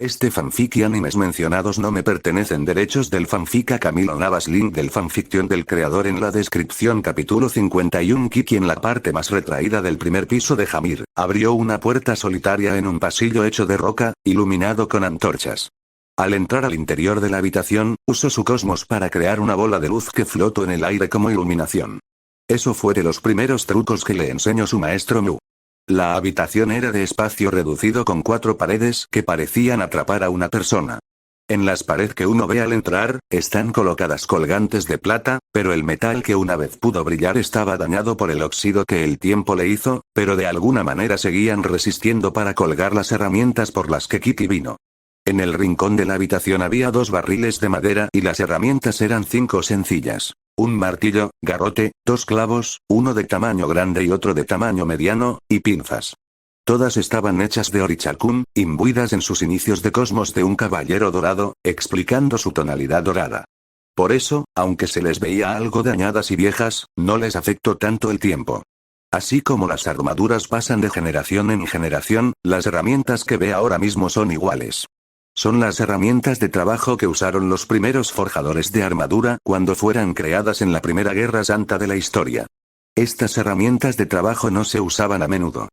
Este fanfic y animes mencionados no me pertenecen. Derechos del fanfic a Camilo Navas. Link del fanfiction del creador en la descripción. Capítulo 51. Kiki en la parte más retraída del primer piso de Jamir, abrió una puerta solitaria en un pasillo hecho de roca, iluminado con antorchas. Al entrar al interior de la habitación, usó su cosmos para crear una bola de luz que flotó en el aire como iluminación. Eso fue de los primeros trucos que le enseñó su maestro Mu. La habitación era de espacio reducido con 4 paredes que parecían atrapar a una persona. En las paredes que uno ve al entrar, están colocadas colgantes de plata, pero el metal que una vez pudo brillar estaba dañado por el óxido que el tiempo le hizo, pero de alguna manera seguían resistiendo para colgar las herramientas por las que Kiki vino. En el rincón de la habitación había 2 barriles de madera y las herramientas eran 5 sencillas. Un martillo, garrote, 2 clavos, uno de tamaño grande y otro de tamaño mediano, y pinzas. Todas estaban hechas de Orichakun, imbuidas en sus inicios de cosmos de un caballero dorado, explicando su tonalidad dorada. Por eso, aunque se les veía algo dañadas y viejas, no les afectó tanto el tiempo. Así como las armaduras pasan de generación en generación, las herramientas que ve ahora mismo son iguales. Son las herramientas de trabajo que usaron los primeros forjadores de armadura cuando fueran creadas en la primera guerra santa de la historia. Estas herramientas de trabajo no se usaban a menudo.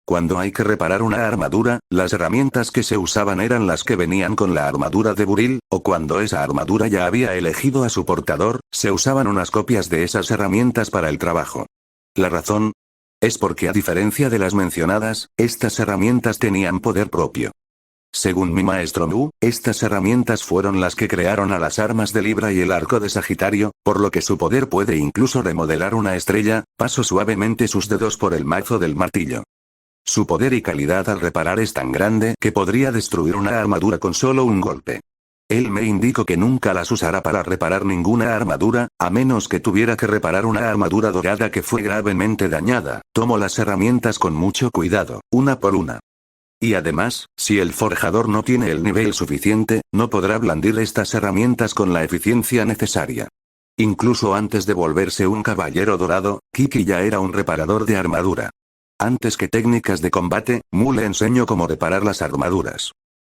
Cuando hay que reparar una armadura, las herramientas que se usaban eran las que venían con la armadura de Buril, o cuando esa armadura ya había elegido a su portador, se usaban unas copias de esas herramientas para el trabajo. La razón es porque, a diferencia de las mencionadas, estas herramientas tenían poder propio. Según mi maestro Mu, estas herramientas fueron las que crearon a las armas de Libra y el arco de Sagitario, por lo que su poder puede incluso remodelar una estrella. Pasó suavemente sus dedos por el mazo del martillo. Su poder y calidad al reparar es tan grande que podría destruir una armadura con solo un golpe. Él me indicó que nunca las usara para reparar ninguna armadura, a menos que tuviera que reparar una armadura dorada que fue gravemente dañada. Tomó las herramientas con mucho cuidado, una por una. Y además, si el forjador no tiene el nivel suficiente, no podrá blandir estas herramientas con la eficiencia necesaria. Incluso antes de volverse un caballero dorado, Kiki ya era un reparador de armadura. Antes que técnicas de combate, Mu le enseñó cómo reparar las armaduras.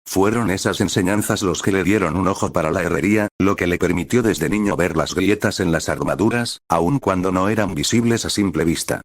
Fueron esas enseñanzas los que le dieron un ojo para la herrería, lo que le permitió desde niño ver las grietas en las armaduras, aun cuando no eran visibles a simple vista.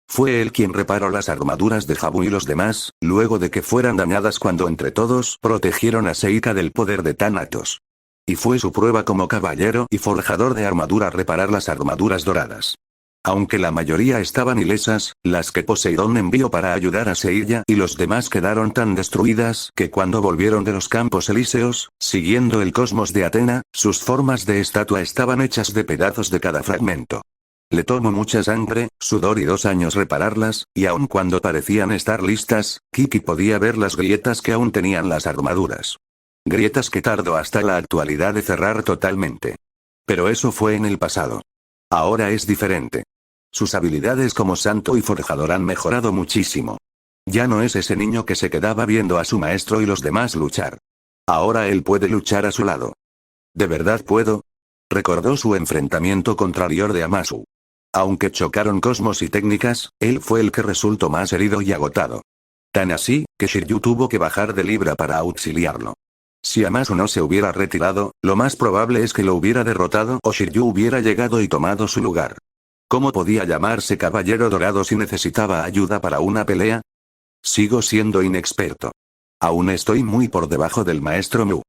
Fue él quien reparó las armaduras de Jabu y los demás, luego de que fueran dañadas cuando entre todos protegieron a Seika del poder de Thanatos. Y fue su prueba como caballero y forjador de armadura reparar las armaduras doradas. Aunque la mayoría estaban ilesas, las que Poseidón envió para ayudar a Seiya y los demás quedaron tan destruidas que cuando volvieron de los campos elíseos, siguiendo el cosmos de Atena, sus formas de estatua estaban hechas de pedazos de cada fragmento. Le tomó mucha sangre, sudor y 2 años repararlas, y aun cuando parecían estar listas, Kiki podía ver las grietas que aún tenían las armaduras. Grietas que tardó hasta la actualidad de cerrar totalmente. Pero eso fue en el pasado. Ahora es diferente. Sus habilidades como santo y forjador han mejorado muchísimo. Ya no es ese niño que se quedaba viendo a su maestro y los demás luchar. Ahora él puede luchar a su lado. ¿De verdad puedo? Recordó su enfrentamiento contra Lior de Amasu. Aunque chocaron cosmos y técnicas, él fue el que resultó más herido y agotado. Tan así, que Shiryu tuvo que bajar de Libra para auxiliarlo. Si Amasu no se hubiera retirado, lo más probable es que lo hubiera derrotado o Shiryu hubiera llegado y tomado su lugar. ¿Cómo podía llamarse caballero dorado si necesitaba ayuda para una pelea? Sigo siendo inexperto. Aún estoy muy por debajo del maestro Mu.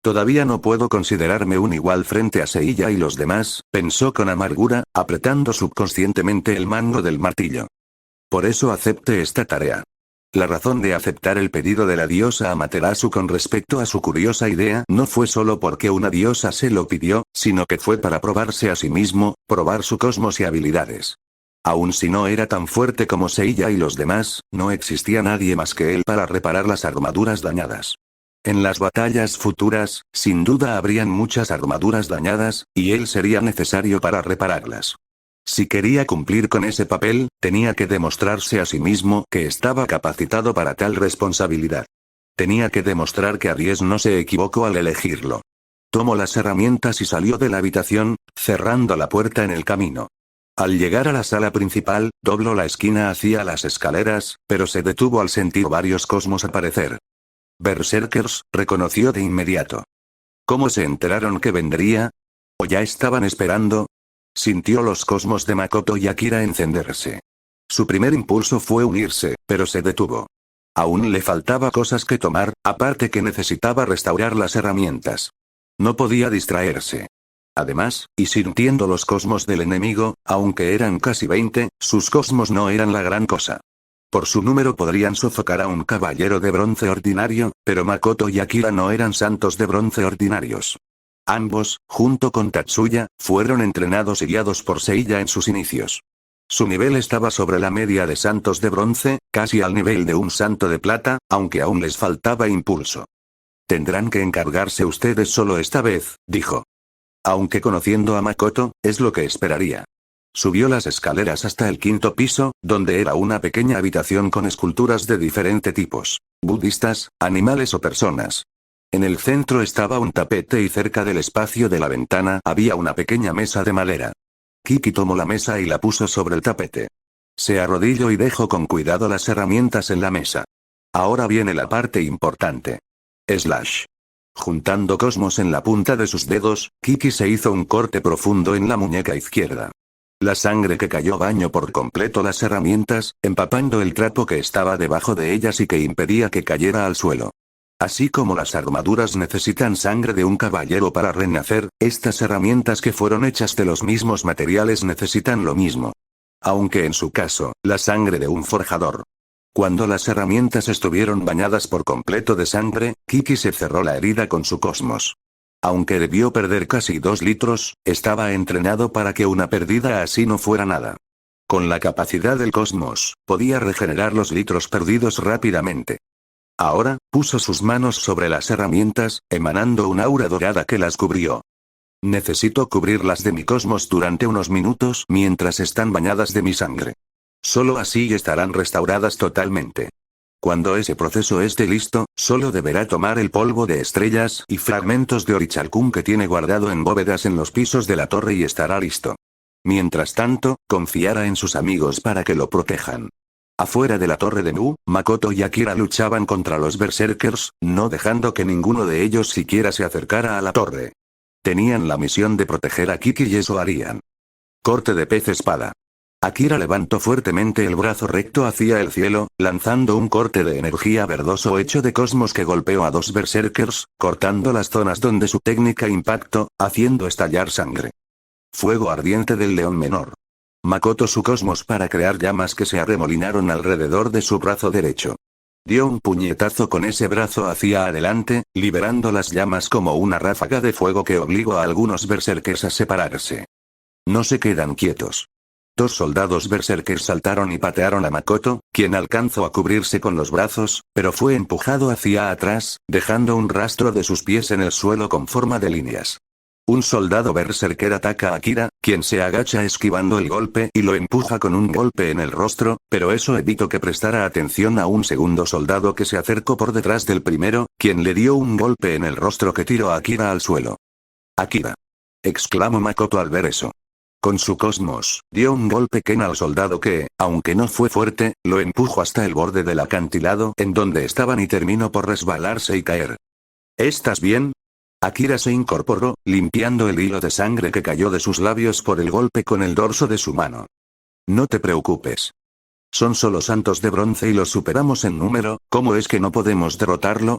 Todavía no puedo considerarme un igual frente a Seiya y los demás, pensó con amargura, apretando subconscientemente el mango del martillo. Por eso acepté esta tarea. La razón de aceptar el pedido de la diosa Amaterasu con respecto a su curiosa idea no fue solo porque una diosa se lo pidió, sino que fue para probarse a sí mismo, probar su cosmos y habilidades. Aun si no era tan fuerte como Seiya y los demás, no existía nadie más que él para reparar las armaduras dañadas. En las batallas futuras, sin duda habrían muchas armaduras dañadas, y él sería necesario para repararlas. Si quería cumplir con ese papel, tenía que demostrarse a sí mismo que estaba capacitado para tal responsabilidad. Tenía que demostrar que Aries no se equivocó al elegirlo. Tomó las herramientas y salió de la habitación, cerrando la puerta en el camino. Al llegar a la sala principal, dobló la esquina hacia las escaleras, pero se detuvo al sentir varios cosmos aparecer. Berserkers, reconoció de inmediato. ¿Cómo se enteraron que vendría? ¿O ya estaban esperando? Sintió los cosmos de Makoto y Akira encenderse. Su primer impulso fue unirse, pero se detuvo. Aún le faltaba cosas que tomar, aparte que necesitaba restaurar las herramientas. No podía distraerse. Además, y sintiendo los cosmos del enemigo, aunque eran casi 20, sus cosmos no eran la gran cosa. Por su número podrían sofocar a un caballero de bronce ordinario, pero Makoto y Akira no eran santos de bronce ordinarios. Ambos, junto con Tatsuya, fueron entrenados y guiados por Seiya en sus inicios. Su nivel estaba sobre la media de santos de bronce, casi al nivel de un santo de plata, aunque aún les faltaba impulso. Tendrán que encargarse ustedes solo esta vez, dijo. Aunque conociendo a Makoto, es lo que esperaría. Subió las escaleras hasta el 5.º piso, donde era una pequeña habitación con esculturas de diferente tipos, budistas, animales o personas. En el centro estaba un tapete y cerca del espacio de la ventana había una pequeña mesa de madera. Kiki tomó la mesa y la puso sobre el tapete. Se arrodilló y dejó con cuidado las herramientas en la mesa. Ahora viene la parte importante. Slash. Juntando cosmos en la punta de sus dedos, Kiki se hizo un corte profundo en la muñeca izquierda. La sangre que cayó bañó por completo las herramientas, empapando el trapo que estaba debajo de ellas y que impedía que cayera al suelo. Así como las armaduras necesitan sangre de un caballero para renacer, estas herramientas que fueron hechas de los mismos materiales necesitan lo mismo. Aunque en su caso, la sangre de un forjador. Cuando las herramientas estuvieron bañadas por completo de sangre, Kiki se cerró la herida con su cosmos. Aunque debió perder casi 2 litros, estaba entrenado para que una pérdida así no fuera nada. Con la capacidad del cosmos, podía regenerar los litros perdidos rápidamente. Ahora, puso sus manos sobre las herramientas, emanando un aura dorada que las cubrió. Necesito cubrirlas de mi cosmos durante unos minutos mientras están bañadas de mi sangre. Solo así estarán restauradas totalmente. Cuando ese proceso esté listo, solo deberá tomar el polvo de estrellas y fragmentos de Orichalcum que tiene guardado en bóvedas en los pisos de la torre y estará listo. Mientras tanto, confiará en sus amigos para que lo protejan. Afuera de la torre de Mu, Makoto y Akira luchaban contra los berserkers, no dejando que ninguno de ellos siquiera se acercara a la torre. Tenían la misión de proteger a Kiki y eso harían. Corte de pez espada. Akira levantó fuertemente el brazo recto hacia el cielo, lanzando un corte de energía verdoso hecho de cosmos que golpeó a 2 berserkers, cortando las zonas donde su técnica impactó, haciendo estallar sangre. Fuego ardiente del león menor. Makoto su cosmos para crear llamas que se arremolinaron alrededor de su brazo derecho. Dio un puñetazo con ese brazo hacia adelante, liberando las llamas como una ráfaga de fuego que obligó a algunos berserkers a separarse. No se quedan quietos. 2 soldados berserkers saltaron y patearon a Makoto, quien alcanzó a cubrirse con los brazos, pero fue empujado hacia atrás, dejando un rastro de sus pies en el suelo con forma de líneas. Un soldado berserker ataca a Akira, quien se agacha esquivando el golpe y lo empuja con un golpe en el rostro, pero eso evitó que prestara atención a un segundo soldado que se acercó por detrás del primero, quien le dio un golpe en el rostro que tiró a Akira al suelo. «Akira», exclamó Makoto al ver eso. Con su cosmos, dio un golpe Ken al soldado que, aunque no fue fuerte, lo empujó hasta el borde del acantilado en donde estaban y terminó por resbalarse y caer. «¿Estás bien?». Akira se incorporó, limpiando el hilo de sangre que cayó de sus labios por el golpe con el dorso de su mano. «No te preocupes. Son solo santos de bronce y los superamos en número, ¿cómo es que no podemos derrotarlo?»,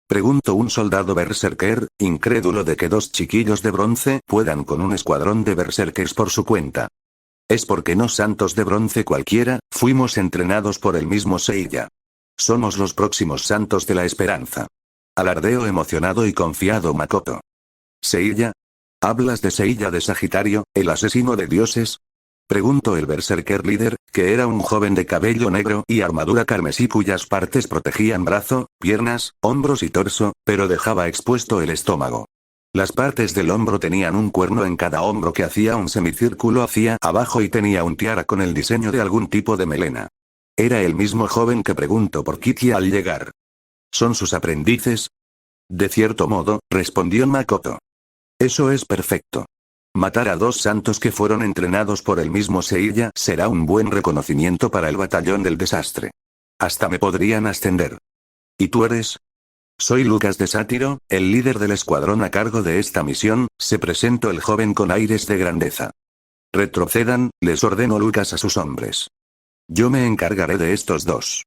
preguntó un soldado berserker, incrédulo de que 2 chiquillos de bronce puedan con un escuadrón de berserkers por su cuenta. «Es porque no santos de bronce cualquiera, fuimos entrenados por el mismo Seiya. Somos los próximos santos de la esperanza», alardeó emocionado y confiado Makoto. «¿Seiya? ¿Hablas de Seiya de Sagitario, el asesino de dioses?», preguntó el berserker líder, que era un joven de cabello negro y armadura carmesí cuyas partes protegían brazo, piernas, hombros y torso, pero dejaba expuesto el estómago. Las partes del hombro tenían un cuerno en cada hombro que hacía un semicírculo hacia abajo y tenía un tiara con el diseño de algún tipo de melena. Era el mismo joven que preguntó por Kiki al llegar. ¿Son sus aprendices? De cierto modo, respondió Makoto. Eso es perfecto. Matar a 2 santos que fueron entrenados por el mismo Seiya será un buen reconocimiento para el batallón del desastre. Hasta me podrían ascender. ¿Y tú eres? Soy Lucas de Sátiro, el líder del escuadrón a cargo de esta misión, se presentó el joven con aires de grandeza. Retrocedan, les ordenó Lucas a sus hombres. Yo me encargaré de estos dos.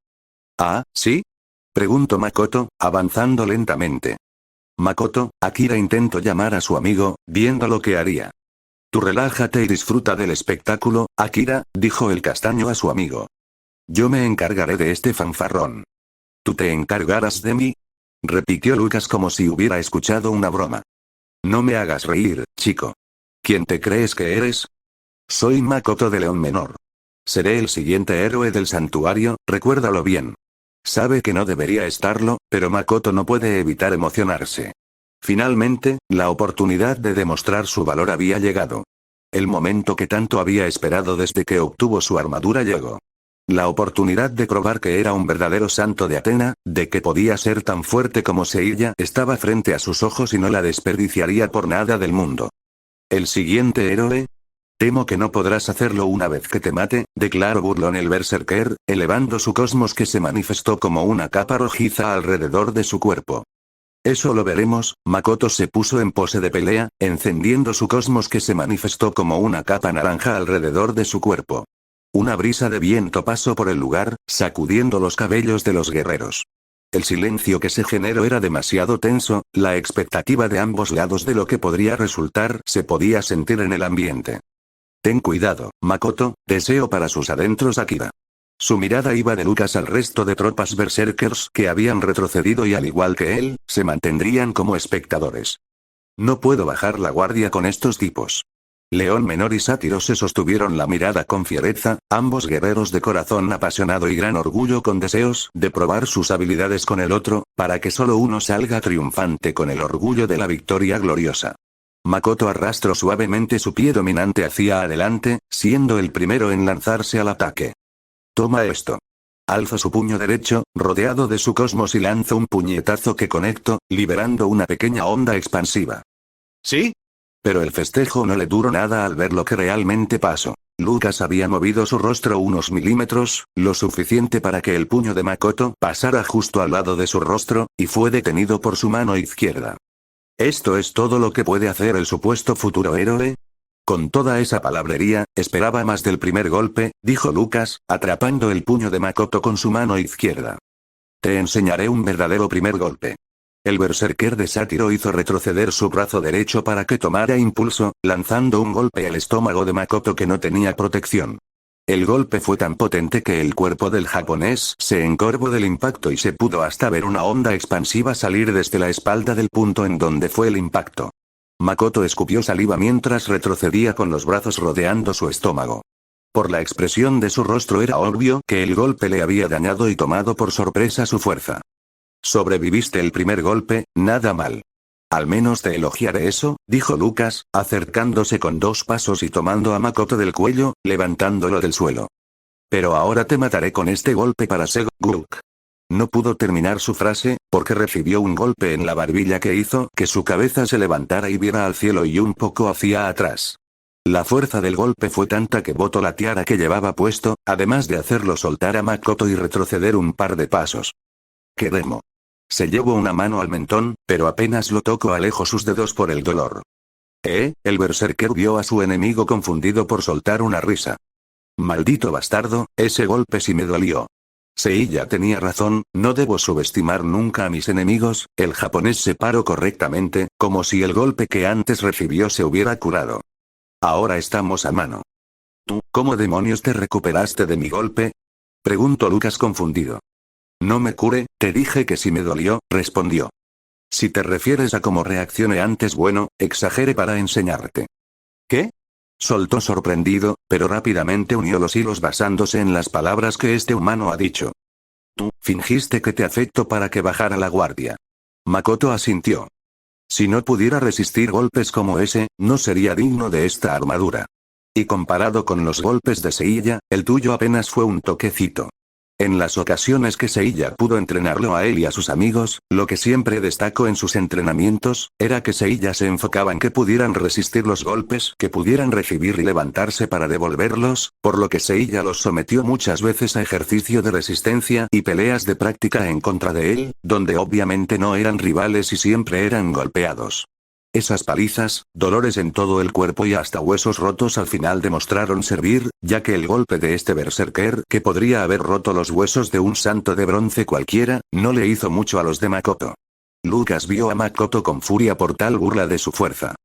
¿Ah, sí? Preguntó Makoto, avanzando lentamente. Makoto, Akira intentó llamar a su amigo, viendo lo que haría. Tú relájate y disfruta del espectáculo, Akira, dijo el castaño a su amigo. Yo me encargaré de este fanfarrón. ¿Tú te encargarás de mí? Repitió Lucas como si hubiera escuchado una broma. No me hagas reír, chico. ¿Quién te crees que eres? Soy Makoto de León Menor. Seré el siguiente héroe del santuario, recuérdalo bien. Sabe que no debería estarlo, pero Makoto no puede evitar emocionarse. Finalmente, la oportunidad de demostrar su valor había llegado. El momento que tanto había esperado desde que obtuvo su armadura llegó. La oportunidad de probar que era un verdadero santo de Atena, de que podía ser tan fuerte como Seiya, estaba frente a sus ojos y no la desperdiciaría por nada del mundo. ¿El siguiente héroe? Temo que no podrás hacerlo una vez que te mate, declaró burlón el berserker, elevando su cosmos que se manifestó como una capa rojiza alrededor de su cuerpo. Eso lo veremos. Makoto se puso en pose de pelea, encendiendo su cosmos que se manifestó como una capa naranja alrededor de su cuerpo. Una brisa de viento pasó por el lugar, sacudiendo los cabellos de los guerreros. El silencio que se generó era demasiado tenso, la expectativa de ambos lados de lo que podría resultar se podía sentir en el ambiente. Ten cuidado, Makoto, deseo para sus adentros Akira. Su mirada iba de Lucas al resto de tropas berserkers que habían retrocedido y al igual que él, se mantendrían como espectadores. No puedo bajar la guardia con estos tipos. León Menor y Sátiro se sostuvieron la mirada con fiereza, ambos guerreros de corazón apasionado y gran orgullo con deseos de probar sus habilidades con el otro, para que solo uno salga triunfante con el orgullo de la victoria gloriosa. Makoto arrastró suavemente su pie dominante hacia adelante, siendo el primero en lanzarse al ataque. Toma esto. Alzó su puño derecho, rodeado de su cosmos y lanzó un puñetazo que conectó, liberando una pequeña onda expansiva. ¿Sí? Pero el festejo no le duró nada al ver lo que realmente pasó. Lucas había movido su rostro unos milímetros, lo suficiente para que el puño de Makoto pasara justo al lado de su rostro, y fue detenido por su mano izquierda. ¿Esto es todo lo que puede hacer el supuesto futuro héroe? Con toda esa palabrería, esperaba más del primer golpe, dijo Lucas, atrapando el puño de Makoto con su mano izquierda. Te enseñaré un verdadero primer golpe. El berserker de Sátiro hizo retroceder su brazo derecho para que tomara impulso, lanzando un golpe al estómago de Makoto que no tenía protección. El golpe fue tan potente que el cuerpo del japonés se encorvó del impacto y se pudo hasta ver una onda expansiva salir desde la espalda del punto en donde fue el impacto. Makoto escupió saliva mientras retrocedía con los brazos rodeando su estómago. Por la expresión de su rostro era obvio que el golpe le había dañado y tomado por sorpresa su fuerza. Sobreviviste el primer golpe, nada mal. Al menos te elogiaré eso, dijo Lucas, acercándose con 2 pasos y tomando a Makoto del cuello, levantándolo del suelo. Pero ahora te mataré con este golpe para Seguruk. No pudo terminar su frase, porque recibió un golpe en la barbilla que hizo que su cabeza se levantara y viera al cielo y un poco hacia atrás. La fuerza del golpe fue tanta que botó la tiara que llevaba puesto, además de hacerlo soltar a Makoto y retroceder un par de pasos. ¡Qué demo! Se llevó una mano al mentón, pero apenas lo tocó alejó sus dedos por el dolor. El berserker vio a su enemigo confundido por soltar una risa. Maldito bastardo, ese golpe sí me dolió. Seiya tenía razón, no debo subestimar nunca a mis enemigos, el japonés se paró correctamente, como si el golpe que antes recibió se hubiera curado. Ahora estamos a mano. ¿Tú, cómo demonios te recuperaste de mi golpe? Preguntó Lucas confundido. No me cure, te dije que sí me dolió, respondió. Si te refieres a cómo reaccioné antes, bueno, exagere para enseñarte. ¿Qué? Soltó sorprendido, pero rápidamente unió los hilos basándose en las palabras que este humano ha dicho. Tú, fingiste que te afectó para que bajara la guardia. Makoto asintió. Si no pudiera resistir golpes como ese, no sería digno de esta armadura. Y comparado con los golpes de Seiya, el tuyo apenas fue un toquecito. En las ocasiones que Seiya pudo entrenarlo a él y a sus amigos, lo que siempre destacó en sus entrenamientos, era que Seiya se enfocaba en que pudieran resistir los golpes que pudieran recibir y levantarse para devolverlos, por lo que Seiya los sometió muchas veces a ejercicio de resistencia y peleas de práctica en contra de él, donde obviamente no eran rivales y siempre eran golpeados. Esas palizas, dolores en todo el cuerpo y hasta huesos rotos al final demostraron servir, ya que el golpe de este berserker, que podría haber roto los huesos de un santo de bronce cualquiera, no le hizo mucho a los de Makoto. Lucas vio a Makoto con furia por tal burla de su fuerza.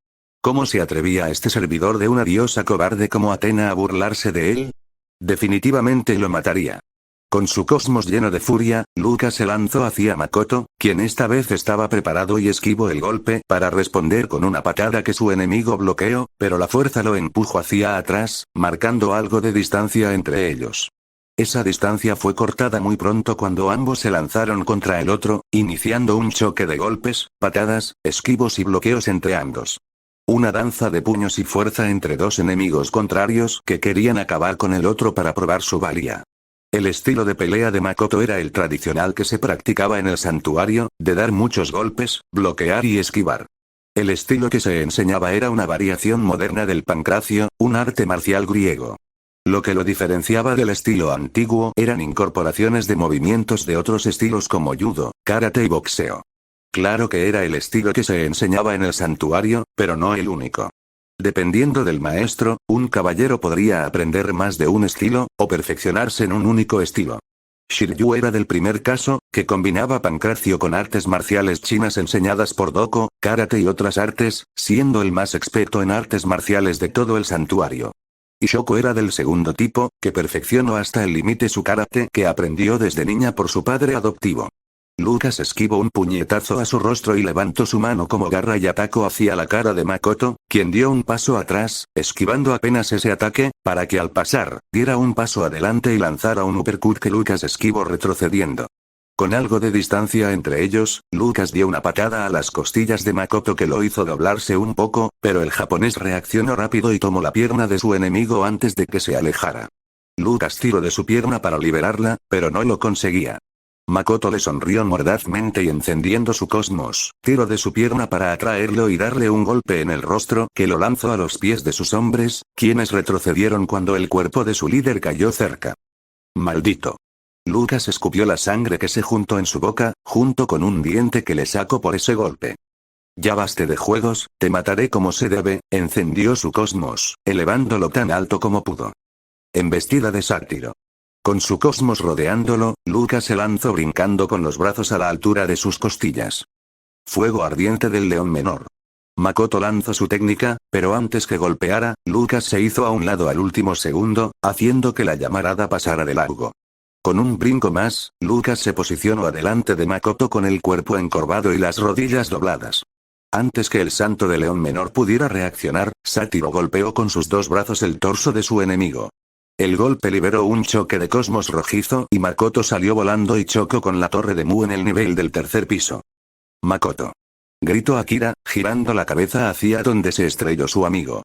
¿Cómo se atrevía este servidor de una diosa cobarde como Atena a burlarse de él? Definitivamente lo mataría. Con su cosmos lleno de furia, Lucas se lanzó hacia Makoto, quien esta vez estaba preparado y esquivó el golpe para responder con una patada que su enemigo bloqueó, pero la fuerza lo empujó hacia atrás, marcando algo de distancia entre ellos. Esa distancia fue cortada muy pronto cuando ambos se lanzaron contra el otro, iniciando un choque de golpes, patadas, esquivos y bloqueos entre ambos. Una danza de puños y fuerza entre dos enemigos contrarios que querían acabar con el otro para probar su valía. El estilo de pelea de Makoto era el tradicional que se practicaba en el santuario, de dar muchos golpes, bloquear y esquivar. El estilo que se enseñaba era una variación moderna del pancracio, un arte marcial griego. Lo que lo diferenciaba del estilo antiguo eran incorporaciones de movimientos de otros estilos como judo, karate y boxeo. Claro que era el estilo que se enseñaba en el santuario, pero no el único. Dependiendo del maestro, un caballero podría aprender más de un estilo, o perfeccionarse en un único estilo. Shiryu era del primer caso, que combinaba pancracio con artes marciales chinas enseñadas por Doko, karate y otras artes, siendo el más experto en artes marciales de todo el santuario. Y Shoko era del segundo tipo, que perfeccionó hasta el límite su karate que aprendió desde niña por su padre adoptivo. Lucas esquivó un puñetazo a su rostro y levantó su mano como garra y atacó hacia la cara de Makoto, quien dio un paso atrás, esquivando apenas ese ataque, para que al pasar, diera un paso adelante y lanzara un uppercut que Lucas esquivó retrocediendo. Con algo de distancia entre ellos, Lucas dio una patada a las costillas de Makoto que lo hizo doblarse un poco, pero el japonés reaccionó rápido y tomó la pierna de su enemigo antes de que se alejara. Lucas tiró de su pierna para liberarla, pero no lo conseguía. Makoto le sonrió mordazmente y encendiendo su cosmos, tiró de su pierna para atraerlo y darle un golpe en el rostro que lo lanzó a los pies de sus hombres, quienes retrocedieron cuando el cuerpo de su líder cayó cerca. ¡Maldito! Lucas escupió la sangre que se juntó en su boca, junto con un diente que le sacó por ese golpe. Ya baste de juegos, te mataré como se debe, encendió su cosmos, elevándolo tan alto como pudo. Embestida de sátiro. Con su cosmos rodeándolo, Lucas se lanzó brincando con los brazos a la altura de sus costillas. Fuego ardiente del león menor. Makoto lanzó su técnica, pero antes que golpeara, Lucas se hizo a un lado al último segundo, haciendo que la llamarada pasara de largo. Con un brinco más, Lucas se posicionó adelante de Makoto con el cuerpo encorvado y las rodillas dobladas. Antes que el santo de león menor pudiera reaccionar, Sátiro golpeó con sus dos brazos el torso de su enemigo. El golpe liberó un choque de cosmos rojizo y Makoto salió volando y chocó con la torre de Mu en el nivel del tercer piso. ¡Makoto! Gritó Akira, girando la cabeza hacia donde se estrelló su amigo.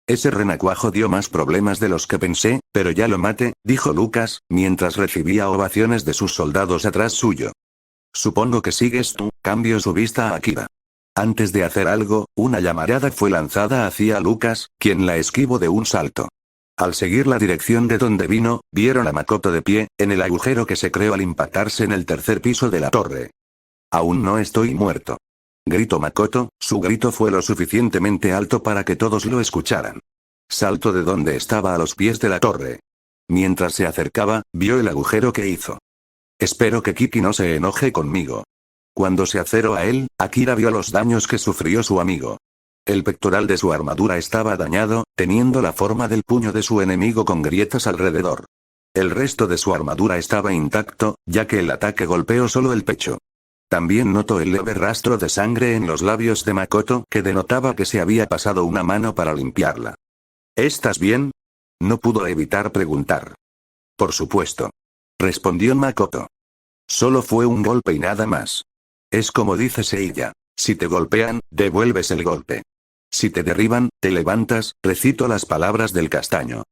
Ese renacuajo dio más problemas de los que pensé, pero ya lo maté, dijo Lucas, mientras recibía ovaciones de sus soldados atrás suyo. Supongo que sigues tú, cambió su vista a Akira. Antes de hacer algo, una llamarada fue lanzada hacia Lucas, quien la esquivó de un salto. Al seguir la dirección de donde vino, vieron a Makoto de pie, en el agujero que se creó al impactarse en el tercer piso de la torre. Aún no estoy muerto. Gritó Makoto, su grito fue lo suficientemente alto para que todos lo escucharan. Saltó de donde estaba a los pies de la torre. Mientras se acercaba, vio el agujero que hizo. Espero que Kiki no se enoje conmigo. Cuando se acercó a él, Akira vio los daños que sufrió su amigo. El pectoral de su armadura estaba dañado, teniendo la forma del puño de su enemigo con grietas alrededor. El resto de su armadura estaba intacto, ya que el ataque golpeó solo el pecho. También notó el leve rastro de sangre en los labios de Makoto que denotaba que se había pasado una mano para limpiarla. ¿Estás bien? No pudo evitar preguntar. Por supuesto. Respondió Makoto. Solo fue un golpe y nada más. Es como dice Seiya. Si te golpean, devuelves el golpe. Si te derriban, te levantas, recito las palabras del castaño.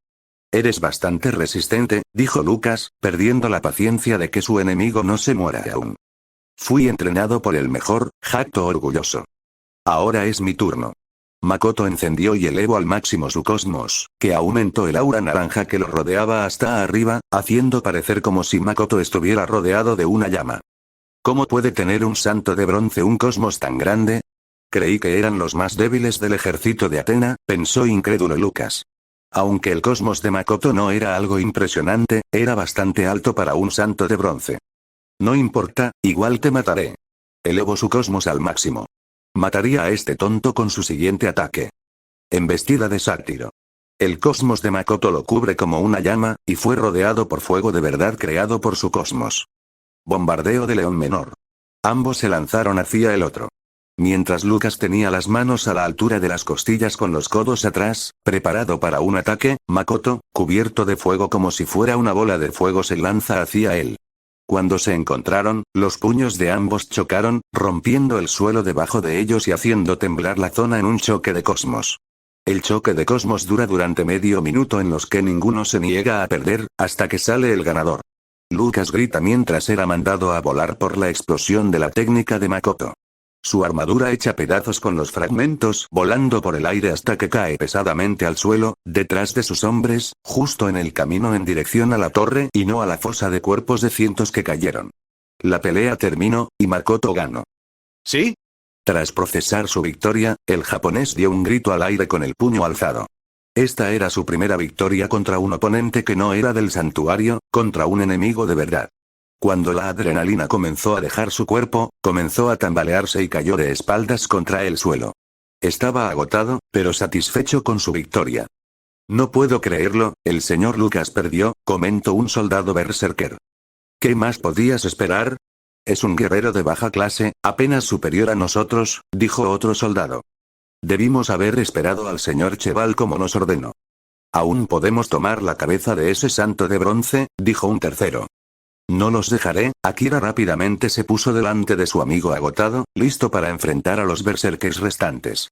Eres bastante resistente, dijo Lucas, perdiendo la paciencia de que su enemigo no se muera aún. Fui entrenado por el mejor, jacto orgulloso. Ahora es mi turno. Makoto encendió y elevó al máximo su cosmos, que aumentó el aura naranja que lo rodeaba hasta arriba, haciendo parecer como si Makoto estuviera rodeado de una llama. ¿Cómo puede tener un santo de bronce un cosmos tan grande? Creí que eran los más débiles del ejército de Atena, pensó incrédulo Lucas. Aunque el cosmos de Makoto no era algo impresionante, era bastante alto para un santo de bronce. No importa, igual te mataré. Elevo su cosmos al máximo. Mataría a este tonto con su siguiente ataque. Embestida de sátiro. El cosmos de Makoto lo cubre como una llama, y fue rodeado por fuego de verdad creado por su cosmos. Bombardeo de león menor. Ambos se lanzaron hacia el otro. Mientras Lucas tenía las manos a la altura de las costillas con los codos atrás, preparado para un ataque, Makoto, cubierto de fuego como si fuera una bola de fuego, se lanza hacia él. Cuando se encontraron, los puños de ambos chocaron, rompiendo el suelo debajo de ellos y haciendo temblar la zona en un choque de cosmos. El choque de cosmos dura durante medio minuto en los que ninguno se niega a perder, hasta que sale el ganador. Lucas grita mientras era mandado a volar por la explosión de la técnica de Makoto. Su armadura hecha pedazos con los fragmentos volando por el aire hasta que cae pesadamente al suelo, detrás de sus hombres, justo en el camino en dirección a la torre y no a la fosa de cuerpos de cientos que cayeron. La pelea terminó, y Makoto ganó. ¿Sí? Tras procesar su victoria, el japonés dio un grito al aire con el puño alzado. Esta era su primera victoria contra un oponente que no era del santuario, contra un enemigo de verdad. Cuando la adrenalina comenzó a dejar su cuerpo, comenzó a tambalearse y cayó de espaldas contra el suelo. Estaba agotado, pero satisfecho con su victoria. No puedo creerlo, el señor Lucas perdió, comentó un soldado berserker. ¿Qué más podías esperar? Es un guerrero de baja clase, apenas superior a nosotros, dijo otro soldado. Debimos haber esperado al señor Cheval como nos ordenó. Aún podemos tomar la cabeza de ese santo de bronce, dijo un tercero. No los dejaré. Akira rápidamente se puso delante de su amigo agotado, listo para enfrentar a los berserkers restantes.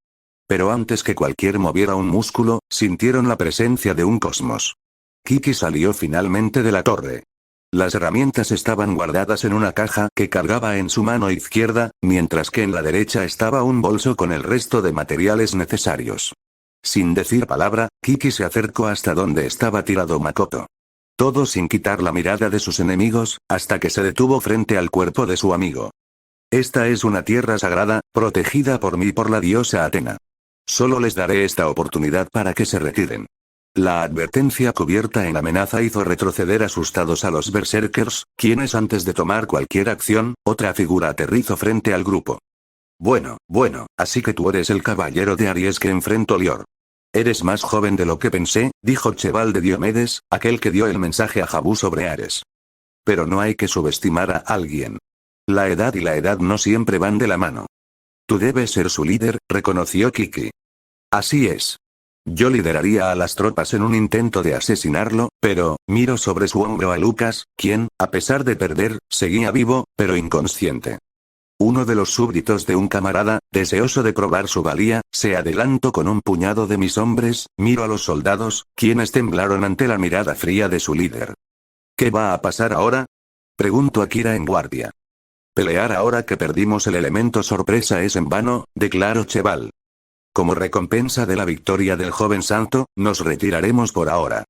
Pero antes que cualquier moviera un músculo, sintieron la presencia de un cosmos. Kiki salió finalmente de la torre. Las herramientas estaban guardadas en una caja que cargaba en su mano izquierda, mientras que en la derecha estaba un bolso con el resto de materiales necesarios. Sin decir palabra, Kiki se acercó hasta donde estaba tirado Makoto. Todo sin quitar la mirada de sus enemigos, hasta que se detuvo frente al cuerpo de su amigo. Esta es una tierra sagrada, protegida por mí por la diosa Atena. Solo les daré esta oportunidad para que se retiren. La advertencia cubierta en amenaza hizo retroceder asustados a los berserkers, quienes antes de tomar cualquier acción, otra figura aterrizó frente al grupo. Bueno, así que tú eres el caballero de Aries que enfrentó Lior. Eres más joven de lo que pensé, dijo Cheval de Diomedes, aquel que dio el mensaje a Jabú sobre Ares. Pero no hay que subestimar a alguien. La edad y la edad no siempre van de la mano. Tú debes ser su líder, reconoció Kiki. Así es. Yo lideraría a las tropas en un intento de asesinarlo, pero, miro sobre su hombro a Lucas, quien, a pesar de perder, seguía vivo, pero inconsciente. Uno de los súbditos de un camarada, deseoso de probar su valía, se adelantó con un puñado de mis hombres, miro a los soldados, quienes temblaron ante la mirada fría de su líder. ¿Qué va a pasar ahora? Preguntó Akira en guardia. Pelear ahora que perdimos el elemento sorpresa es en vano, declaró Cheval. Como recompensa de la victoria del joven santo, nos retiraremos por ahora.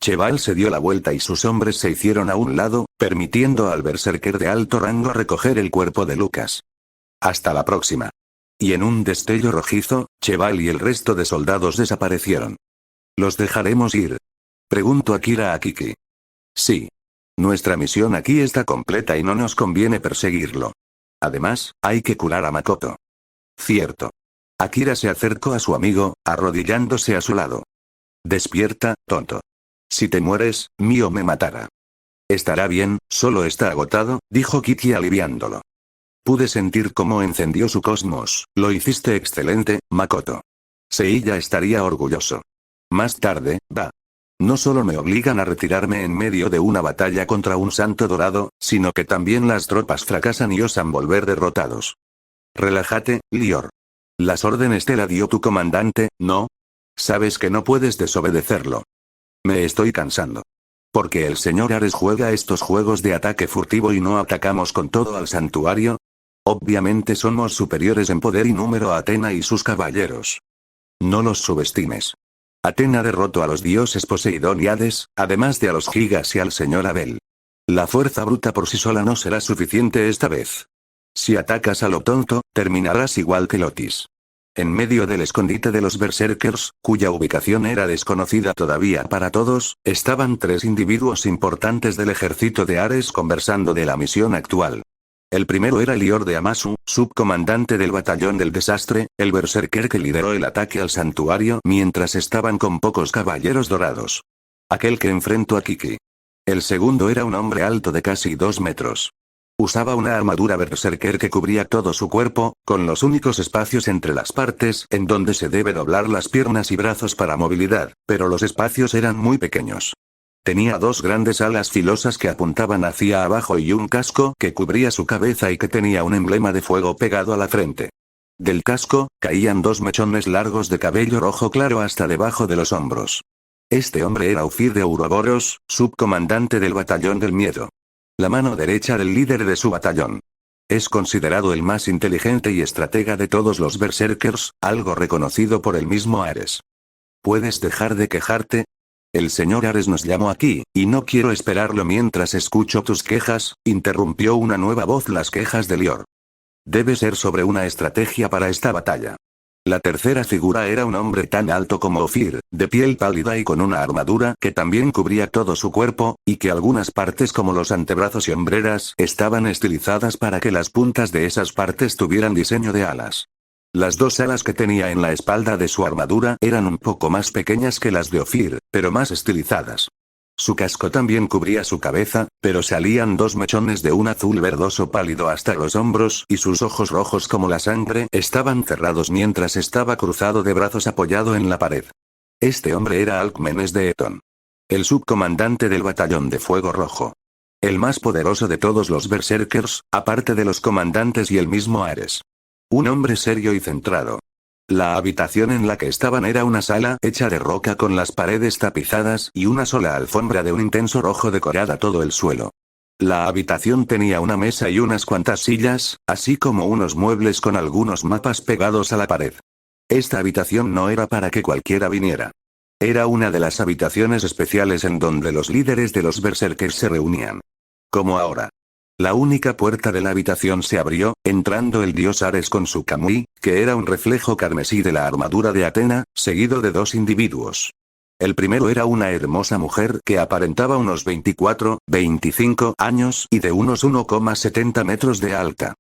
Cheval se dio la vuelta y sus hombres se hicieron a un lado, permitiendo al berserker de alto rango recoger el cuerpo de Lucas. Hasta la próxima. Y en un destello rojizo, Cheval y el resto de soldados desaparecieron. ¿Los dejaremos ir? Preguntó Akira a Kiki. Sí. Nuestra misión aquí está completa y no nos conviene perseguirlo. Además, hay que curar a Makoto. Cierto. Akira se acercó a su amigo, arrodillándose a su lado. Despierta, tonto. Si te mueres, Mio me matará. Estará bien, solo está agotado, dijo Kiki aliviándolo. Pude sentir cómo encendió su cosmos. Lo hiciste excelente, Makoto. Seiya estaría orgulloso. Más tarde, va. No solo me obligan a retirarme en medio de una batalla contra un santo dorado, sino que también las tropas fracasan y osan volver derrotados. Relájate, Lior. Las órdenes te la dio tu comandante, ¿no? Sabes que no puedes desobedecerlo. Me estoy cansando. ¿Por qué el señor Ares juega estos juegos de ataque furtivo y no atacamos con todo al santuario? Obviamente somos superiores en poder y número a Atena y sus caballeros. No los subestimes. Atena derrotó a los dioses Poseidón y Hades, además de a los gigas y al señor Abel. La fuerza bruta por sí sola no será suficiente esta vez. Si atacas a lo tonto, terminarás igual que Lotis. En medio del escondite de los berserkers, cuya ubicación era desconocida todavía para todos, estaban tres individuos importantes del ejército de Ares conversando de la misión actual. El primero era Lior de Amasu, subcomandante del batallón del desastre, el berserker que lideró el ataque al santuario mientras estaban con pocos caballeros dorados. Aquel que enfrentó a Kiki. El segundo era un hombre alto de casi 2 metros. Usaba una armadura berserker que cubría todo su cuerpo, con los únicos espacios entre las partes en donde se debe doblar las piernas y brazos para movilidad, pero los espacios eran muy pequeños. Tenía dos grandes alas filosas que apuntaban hacia abajo y un casco que cubría su cabeza y que tenía un emblema de fuego pegado a la frente. Del casco, caían dos mechones largos de cabello rojo claro hasta debajo de los hombros. Este hombre era Ufir de Ouroboros, subcomandante del batallón del miedo. La mano derecha del líder de su batallón. Es considerado el más inteligente y estratega de todos los berserkers, algo reconocido por el mismo Ares. ¿Puedes dejar de quejarte? El señor Ares nos llamó aquí, y no quiero esperarlo mientras escucho tus quejas, interrumpió una nueva voz las quejas de Lior. Debe ser sobre una estrategia para esta batalla. La tercera figura era un hombre tan alto como Ofir, de piel pálida y con una armadura que también cubría todo su cuerpo, y que algunas partes como los antebrazos y hombreras estaban estilizadas para que las puntas de esas partes tuvieran diseño de alas. Las dos alas que tenía en la espalda de su armadura eran un poco más pequeñas que las de Ofir, pero más estilizadas. Su casco también cubría su cabeza, pero salían dos mechones de un azul verdoso pálido hasta los hombros y sus ojos rojos como la sangre estaban cerrados mientras estaba cruzado de brazos apoyado en la pared. Este hombre era Alcmenes de Eton. El subcomandante del batallón de fuego rojo. El más poderoso de todos los berserkers, aparte de los comandantes y el mismo Ares. Un hombre serio y centrado. La habitación en la que estaban era una sala hecha de roca con las paredes tapizadas y una sola alfombra de un intenso rojo decorada todo el suelo. La habitación tenía una mesa y unas cuantas sillas, así como unos muebles con algunos mapas pegados a la pared. Esta habitación no era para que cualquiera viniera. Era una de las habitaciones especiales en donde los líderes de los berserkers se reunían. Como ahora. La única puerta de la habitación se abrió, entrando el dios Ares con su Kamui, que era un reflejo carmesí de la armadura de Atena, seguido de dos individuos. El primero era una hermosa mujer que aparentaba unos 24, 25 años y de unos 1,70 metros de alta.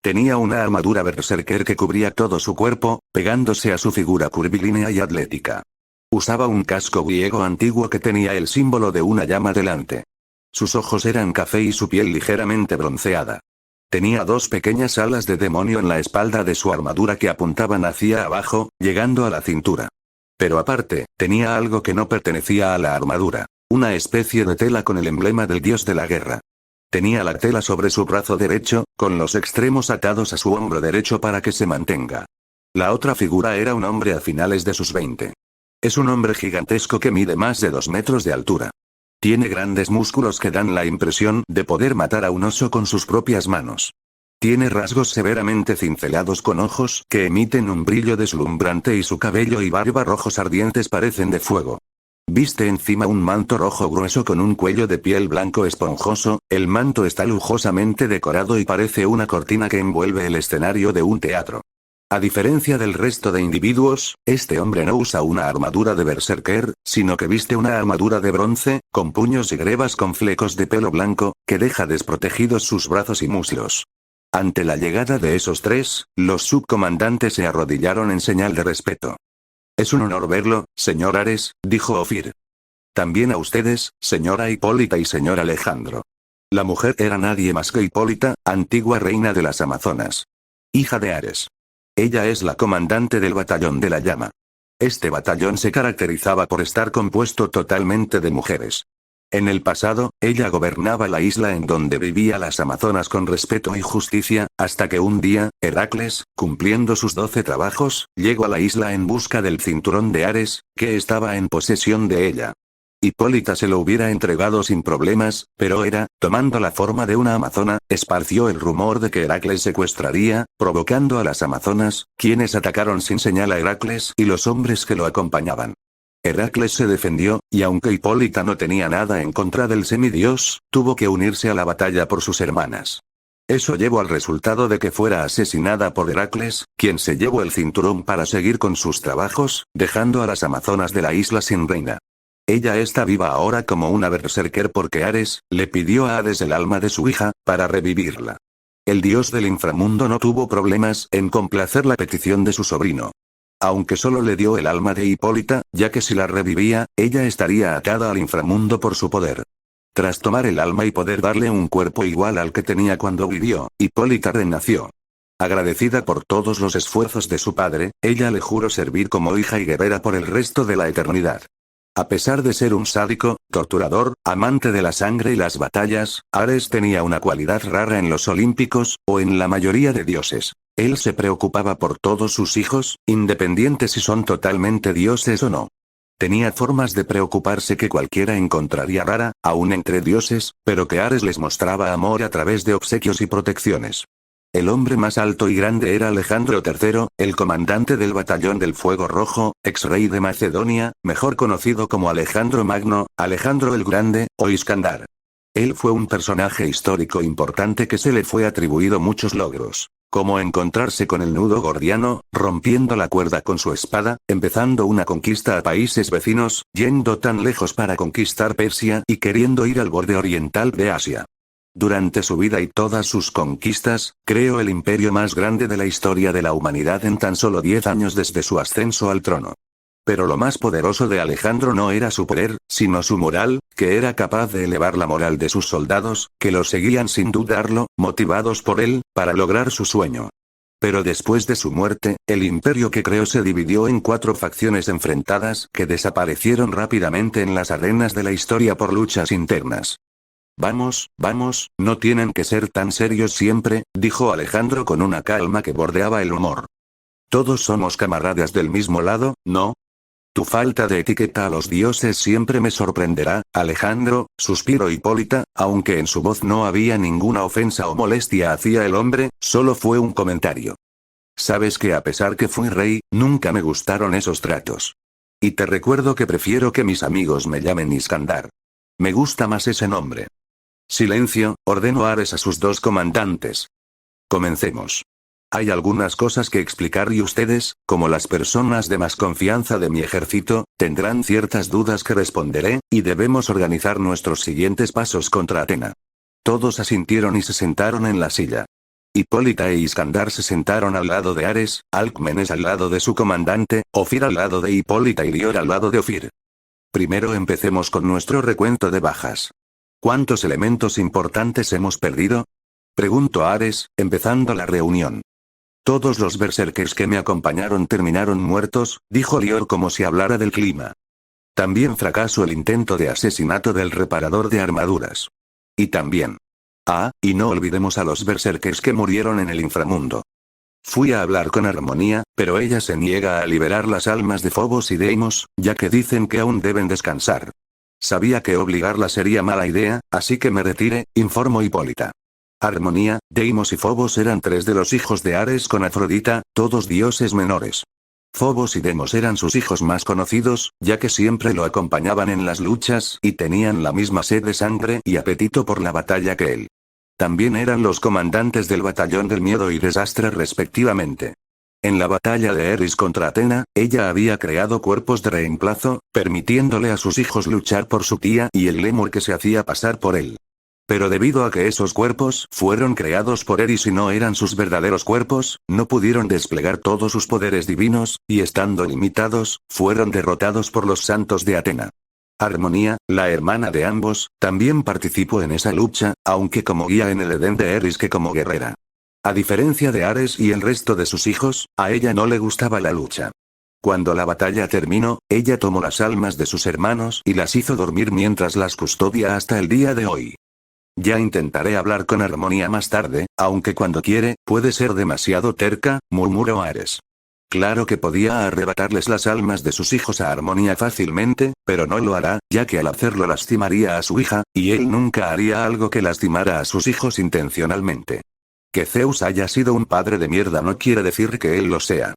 Tenía una armadura berserker que cubría todo su cuerpo, pegándose a su figura curvilínea y atlética. Usaba un casco griego antiguo que tenía el símbolo de una llama delante. Sus ojos eran café y su piel ligeramente bronceada. Tenía dos pequeñas alas de demonio en la espalda de su armadura que apuntaban hacia abajo, llegando a la cintura. Pero aparte, tenía algo que no pertenecía a la armadura, una especie de tela con el emblema del dios de la guerra. Tenía la tela sobre su brazo derecho, con los extremos atados a su hombro derecho para que se mantenga. La otra figura era un hombre a finales de sus 20. Es un hombre gigantesco que mide más de 2 metros de altura. Tiene grandes músculos que dan la impresión de poder matar a un oso con sus propias manos. Tiene rasgos severamente cincelados con ojos que emiten un brillo deslumbrante y su cabello y barba rojos ardientes parecen de fuego. Viste encima un manto rojo grueso con un cuello de piel blanco esponjoso, el manto está lujosamente decorado y parece una cortina que envuelve el escenario de un teatro. A diferencia del resto de individuos, este hombre no usa una armadura de berserker, sino que viste una armadura de bronce, con puños y grebas con flecos de pelo blanco, que deja desprotegidos sus brazos y muslos. Ante la llegada de esos tres, los subcomandantes se arrodillaron en señal de respeto. Es un honor verlo, señor Ares, dijo Ofir. También a ustedes, señora Hipólita y señor Alejandro. La mujer era nadie más que Hipólita, antigua reina de las Amazonas. Hija de Ares. Ella es la comandante del batallón de la llama. Este batallón se caracterizaba por estar compuesto totalmente de mujeres. En el pasado, ella gobernaba la isla en donde vivía las Amazonas con respeto y justicia, hasta que un día, Heracles, cumpliendo sus 12 trabajos, llegó a la isla en busca del cinturón de Ares, que estaba en posesión de ella. Hipólita se lo hubiera entregado sin problemas, pero Hera, tomando la forma de una amazona, esparció el rumor de que Heracles secuestraría, provocando a las amazonas, quienes atacaron sin señal a Heracles y los hombres que lo acompañaban. Heracles se defendió, y aunque Hipólita no tenía nada en contra del semidios, tuvo que unirse a la batalla por sus hermanas. Eso llevó al resultado de que fuera asesinada por Heracles, quien se llevó el cinturón para seguir con sus trabajos, dejando a las amazonas de la isla sin reina. Ella está viva ahora como una berserker porque Ares le pidió a Hades el alma de su hija, para revivirla. El dios del inframundo no tuvo problemas en complacer la petición de su sobrino. Aunque solo le dio el alma de Hipólita, ya que si la revivía, ella estaría atada al inframundo por su poder. Tras tomar el alma y poder darle un cuerpo igual al que tenía cuando vivió, Hipólita renació. Agradecida por todos los esfuerzos de su padre, ella le juró servir como hija y guerrera por el resto de la eternidad. A pesar de ser un sádico, torturador, amante de la sangre y las batallas, Ares tenía una cualidad rara en los olímpicos, o en la mayoría de dioses. Él se preocupaba por todos sus hijos, independiente si son totalmente dioses o no. Tenía formas de preocuparse que cualquiera encontraría rara, aún entre dioses, pero que Ares les mostraba amor a través de obsequios y protecciones. El hombre más alto y grande era Alejandro III, el comandante del Batallón del Fuego Rojo, ex-rey de Macedonia, mejor conocido como Alejandro Magno, Alejandro el Grande, o Iskandar. Él fue un personaje histórico importante que se le fue atribuido muchos logros, como encontrarse con el nudo gordiano, rompiendo la cuerda con su espada, empezando una conquista a países vecinos, yendo tan lejos para conquistar Persia y queriendo ir al borde oriental de Asia. Durante su vida y todas sus conquistas, creó el imperio más grande de la historia de la humanidad en tan solo 10 años desde su ascenso al trono. Pero lo más poderoso de Alejandro no era su poder, sino su moral, que era capaz de elevar la moral de sus soldados, que lo seguían sin dudarlo, motivados por él, para lograr su sueño. Pero después de su muerte, el imperio que creó se dividió en 4 facciones enfrentadas que desaparecieron rápidamente en las arenas de la historia por luchas internas. Vamos, vamos, no tienen que ser tan serios siempre, dijo Alejandro con una calma que bordeaba el humor. Todos somos camaradas del mismo lado, ¿no? Tu falta de etiqueta a los dioses siempre me sorprenderá, Alejandro, suspiró Hipólita, aunque en su voz no había ninguna ofensa o molestia hacia el hombre, solo fue un comentario. Sabes que a pesar que fui rey, nunca me gustaron esos tratos. Y te recuerdo que prefiero que mis amigos me llamen Iskandar. Me gusta más ese nombre. Silencio, ordenó Ares a sus 2 comandantes. Comencemos. Hay algunas cosas que explicar y ustedes, como las personas de más confianza de mi ejército, tendrán ciertas dudas que responderé, y debemos organizar nuestros siguientes pasos contra Atena. Todos asintieron y se sentaron en la silla. Hipólita e Iskandar se sentaron al lado de Ares, Alcmenes al lado de su comandante, Ofir al lado de Hipólita y Lior al lado de Ofir. Primero empecemos con nuestro recuento de bajas. ¿Cuántos elementos importantes hemos perdido? Preguntó Ares, empezando la reunión. Todos los berserkers que me acompañaron terminaron muertos, dijo Lior como si hablara del clima. También fracasó el intento de asesinato del reparador de armaduras. Y también. Y no olvidemos a los berserkers que murieron en el inframundo. Fui a hablar con Armonía, pero ella se niega a liberar las almas de Fobos y Deimos, ya que dicen que aún deben descansar. Sabía que obligarla sería mala idea, así que me retiré, informó Hipólita. Armonía, Deimos y Fobos eran 3 de los hijos de Ares con Afrodita, todos dioses menores. Fobos y Deimos eran sus hijos más conocidos, ya que siempre lo acompañaban en las luchas y tenían la misma sed de sangre y apetito por la batalla que él. También eran los comandantes del batallón del miedo y desastre respectivamente. En la batalla de Eris contra Atena, ella había creado cuerpos de reemplazo, permitiéndole a sus hijos luchar por su tía y el lemur que se hacía pasar por él. Pero debido a que esos cuerpos fueron creados por Eris y no eran sus verdaderos cuerpos, no pudieron desplegar todos sus poderes divinos, y estando limitados, fueron derrotados por los santos de Atena. Armonía, la hermana de ambos, también participó en esa lucha, aunque como guía en el Edén de Eris que como guerrera. A diferencia de Ares y el resto de sus hijos, a ella no le gustaba la lucha. Cuando la batalla terminó, ella tomó las almas de sus hermanos y las hizo dormir mientras las custodia hasta el día de hoy. Ya intentaré hablar con Armonía más tarde, aunque cuando quiere, puede ser demasiado terca, murmuró Ares. Claro que podía arrebatarles las almas de sus hijos a Armonía fácilmente, pero no lo hará, ya que al hacerlo lastimaría a su hija, y él nunca haría algo que lastimara a sus hijos intencionalmente. Que Zeus haya sido un padre de mierda no quiere decir que él lo sea.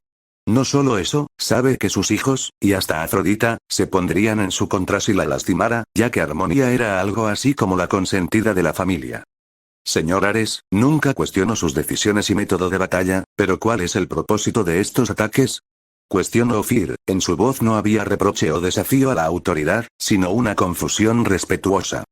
No solo eso, sabe que sus hijos, y hasta Afrodita, se pondrían en su contra si la lastimara, ya que Armonía era algo así como la consentida de la familia. Señor Ares, nunca cuestiono sus decisiones y método de batalla, pero ¿cuál es el propósito de estos ataques? Cuestionó Ofir, en su voz no había reproche o desafío a la autoridad, sino una confusión respetuosa.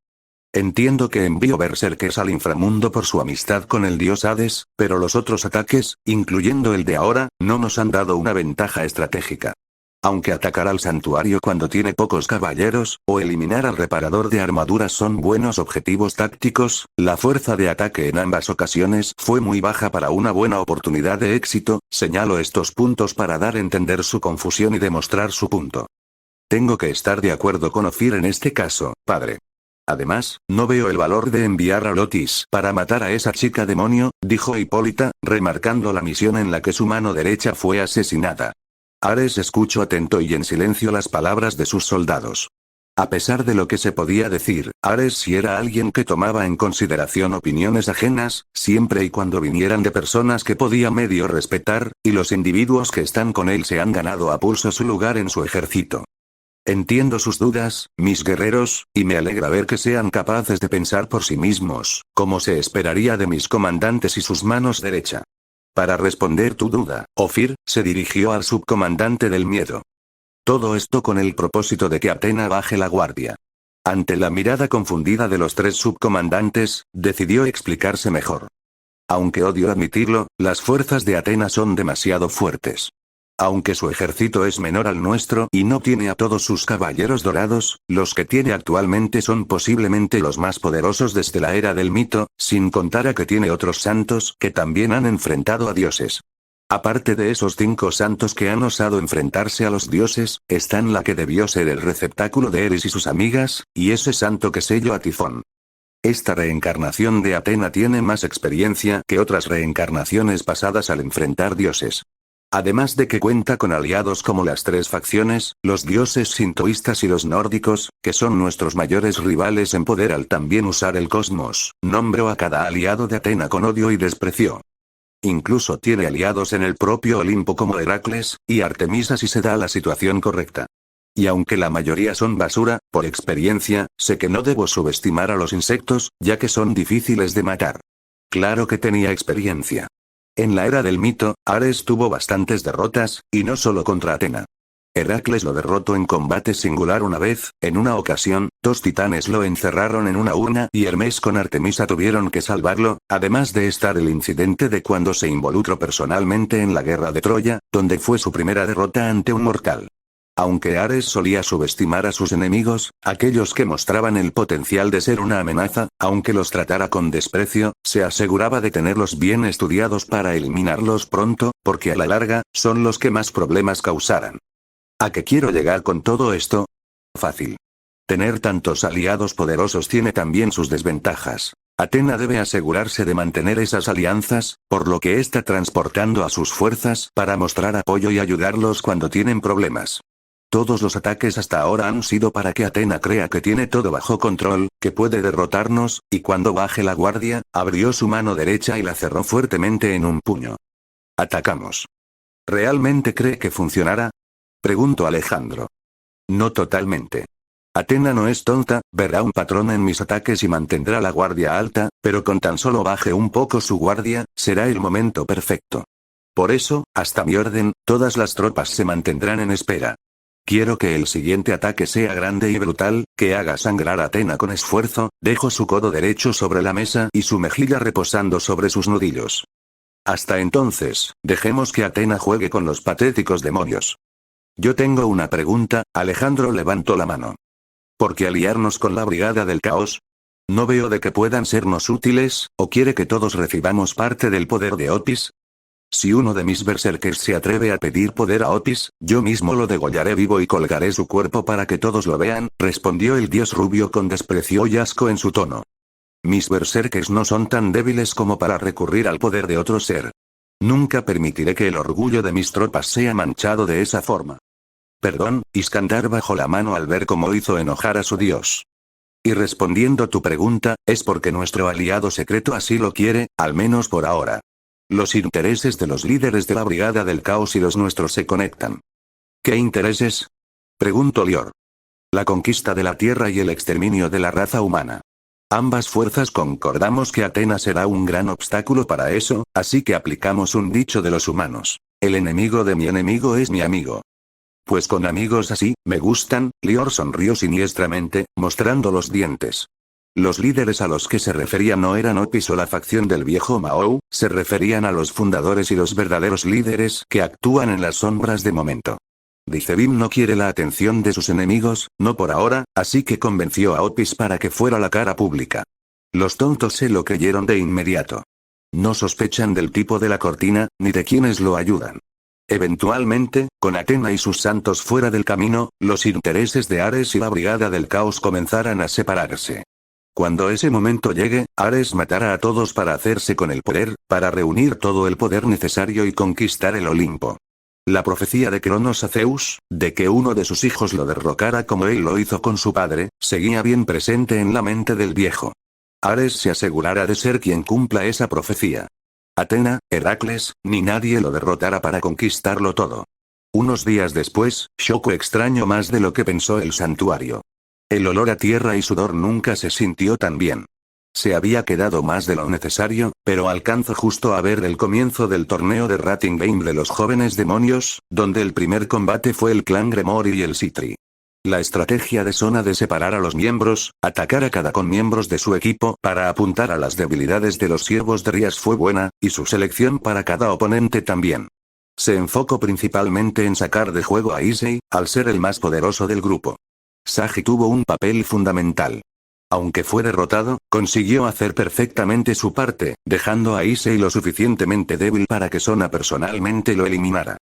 Entiendo que envío berserkers al inframundo por su amistad con el dios Hades, pero los otros ataques, incluyendo el de ahora, no nos han dado una ventaja estratégica. Aunque atacar al santuario cuando tiene pocos caballeros, o eliminar al reparador de armaduras son buenos objetivos tácticos, la fuerza de ataque en ambas ocasiones fue muy baja para una buena oportunidad de éxito. Señalo estos puntos para dar a entender su confusión y demostrar su punto. Tengo que estar de acuerdo con Ofir en este caso, padre. Además, no veo el valor de enviar a Lotis para matar a esa chica demonio, dijo Hipólita, remarcando la misión en la que su mano derecha fue asesinada. Ares escuchó atento y en silencio las palabras de sus soldados. A pesar de lo que se podía decir, Ares sí era alguien que tomaba en consideración opiniones ajenas, siempre y cuando vinieran de personas que podía medio respetar, y los individuos que están con él se han ganado a pulso su lugar en su ejército. Entiendo sus dudas, mis guerreros, y me alegra ver que sean capaces de pensar por sí mismos, como se esperaría de mis comandantes y sus manos derecha. Para responder tu duda, Ofir, se dirigió al subcomandante del miedo. Todo esto con el propósito de que Atena baje la guardia. Ante la mirada confundida de los tres subcomandantes, decidió explicarse mejor. Aunque odio admitirlo, las fuerzas de Atena son demasiado fuertes. Aunque su ejército es menor al nuestro y no tiene a todos sus caballeros dorados, los que tiene actualmente son posiblemente los más poderosos desde la era del mito, sin contar a que tiene otros santos que también han enfrentado a dioses. Aparte de esos 5 santos que han osado enfrentarse a los dioses, están la que debió ser el receptáculo de Eris y sus amigas, y ese santo que selló a Tifón. Esta reencarnación de Atena tiene más experiencia que otras reencarnaciones pasadas al enfrentar dioses. Además de que cuenta con aliados como las 3 facciones, los dioses sintoístas y los nórdicos, que son nuestros mayores rivales en poder al también usar el cosmos, nombró a cada aliado de Atena con odio y desprecio. Incluso tiene aliados en el propio Olimpo como Heracles, y Artemisa si se da la situación correcta. Y aunque la mayoría son basura, por experiencia, sé que no debo subestimar a los insectos, ya que son difíciles de matar. Claro que tenía experiencia. En la era del mito, Ares tuvo bastantes derrotas, y no solo contra Atena. Heracles lo derrotó en combate singular una vez, en una ocasión, 2 titanes lo encerraron en una urna y Hermes con Artemisa tuvieron que salvarlo, además de estar el incidente de cuando se involucró personalmente en la guerra de Troya, donde fue su primera derrota ante un mortal. Aunque Ares solía subestimar a sus enemigos, aquellos que mostraban el potencial de ser una amenaza, aunque los tratara con desprecio, se aseguraba de tenerlos bien estudiados para eliminarlos pronto, porque a la larga, son los que más problemas causaran. ¿A qué quiero llegar con todo esto? Fácil. Tener tantos aliados poderosos tiene también sus desventajas. Atena debe asegurarse de mantener esas alianzas, por lo que está transportando a sus fuerzas para mostrar apoyo y ayudarlos cuando tienen problemas. Todos los ataques hasta ahora han sido para que Atena crea que tiene todo bajo control, que puede derrotarnos, y cuando baje la guardia, abrió su mano derecha y la cerró fuertemente en un puño. Atacamos. ¿Realmente cree que funcionará? Preguntó Alejandro. No totalmente. Atena no es tonta, verá un patrón en mis ataques y mantendrá la guardia alta, pero con tan solo baje un poco su guardia, será el momento perfecto. Por eso, hasta mi orden, todas las tropas se mantendrán en espera. Quiero que el siguiente ataque sea grande y brutal, que haga sangrar a Atena con esfuerzo. Dejó su codo derecho sobre la mesa y su mejilla reposando sobre sus nudillos. Hasta entonces, dejemos que Atena juegue con los patéticos demonios. Yo tengo una pregunta, Alejandro levantó la mano. ¿Por qué aliarnos con la Brigada del Caos? No veo de que puedan sernos útiles, ¿o quiere que todos recibamos parte del poder de Otis? Si uno de mis berserkers se atreve a pedir poder a Otis, yo mismo lo degollaré vivo y colgaré su cuerpo para que todos lo vean, respondió el dios rubio con desprecio y asco en su tono. Mis berserkers no son tan débiles como para recurrir al poder de otro ser. Nunca permitiré que el orgullo de mis tropas sea manchado de esa forma. Perdón, Iskandar bajó la mano al ver cómo hizo enojar a su dios. Y respondiendo tu pregunta, es porque nuestro aliado secreto así lo quiere, al menos por ahora. Los intereses de los líderes de la Brigada del Caos y los nuestros se conectan. ¿Qué intereses? Preguntó Lior. La conquista de la Tierra y el exterminio de la raza humana. Ambas fuerzas concordamos que Atenas será un gran obstáculo para eso, así que aplicamos un dicho de los humanos. El enemigo de mi enemigo es mi amigo. Pues con amigos así, me gustan. Lior sonrió siniestramente, mostrando los dientes. Los líderes a los que se refería no eran Opis o la facción del viejo Mao, se referían a los fundadores y los verdaderos líderes que actúan en las sombras de momento. Dicebim no quiere la atención de sus enemigos, no por ahora, así que convenció a Opis para que fuera la cara pública. Los tontos se lo creyeron de inmediato. No sospechan del tipo de la cortina, ni de quienes lo ayudan. Eventualmente, con Atena y sus santos fuera del camino, los intereses de Ares y la Brigada del Caos comenzarán a separarse. Cuando ese momento llegue, Ares matará a todos para hacerse con el poder, para reunir todo el poder necesario y conquistar el Olimpo. La profecía de Cronos a Zeus, de que uno de sus hijos lo derrocara como él lo hizo con su padre, seguía bien presente en la mente del viejo. Ares se asegurará de ser quien cumpla esa profecía. Atena, Heracles, ni nadie lo derrotará para conquistarlo todo. Unos días después, Shoko extrañó más de lo que pensó el santuario. El olor a tierra y sudor nunca se sintió tan bien. Se había quedado más de lo necesario, pero alcanzó justo a ver el comienzo del torneo de Ratingbane de los jóvenes demonios, donde el primer combate fue el clan Gremori y el Sitri. La estrategia de Sona de separar a los miembros, atacar a cada con miembros de su equipo para apuntar a las debilidades de los siervos de Rías fue buena, y su selección para cada oponente también. Se enfocó principalmente en sacar de juego a Issei, al ser el más poderoso del grupo. Sagi tuvo un papel fundamental. Aunque fue derrotado, consiguió hacer perfectamente su parte, dejando a Issei lo suficientemente débil para que Sona personalmente lo eliminara.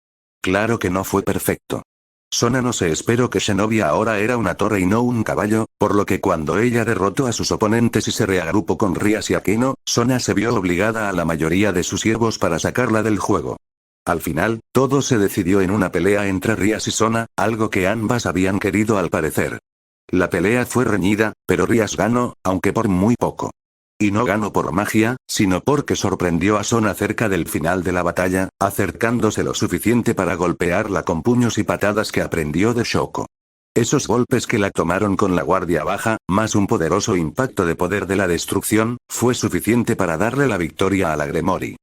Claro que no fue perfecto. Sona no se esperó que Shinobi ahora era una torre y no un caballo, por lo que cuando ella derrotó a sus oponentes y se reagrupó con Rías y Aquino, Sona se vio obligada a la mayoría de sus siervos para sacarla del juego. Al final, todo se decidió en una pelea entre Rías y Sona, algo que ambas habían querido al parecer. La pelea fue reñida, pero Rías ganó, aunque por muy poco. Y no ganó por magia, sino porque sorprendió a Sona cerca del final de la batalla, acercándose lo suficiente para golpearla con puños y patadas que aprendió de Shoko. Esos golpes que la tomaron con la guardia baja, más un poderoso impacto de poder de la destrucción, fue suficiente para darle la victoria a la Gremori.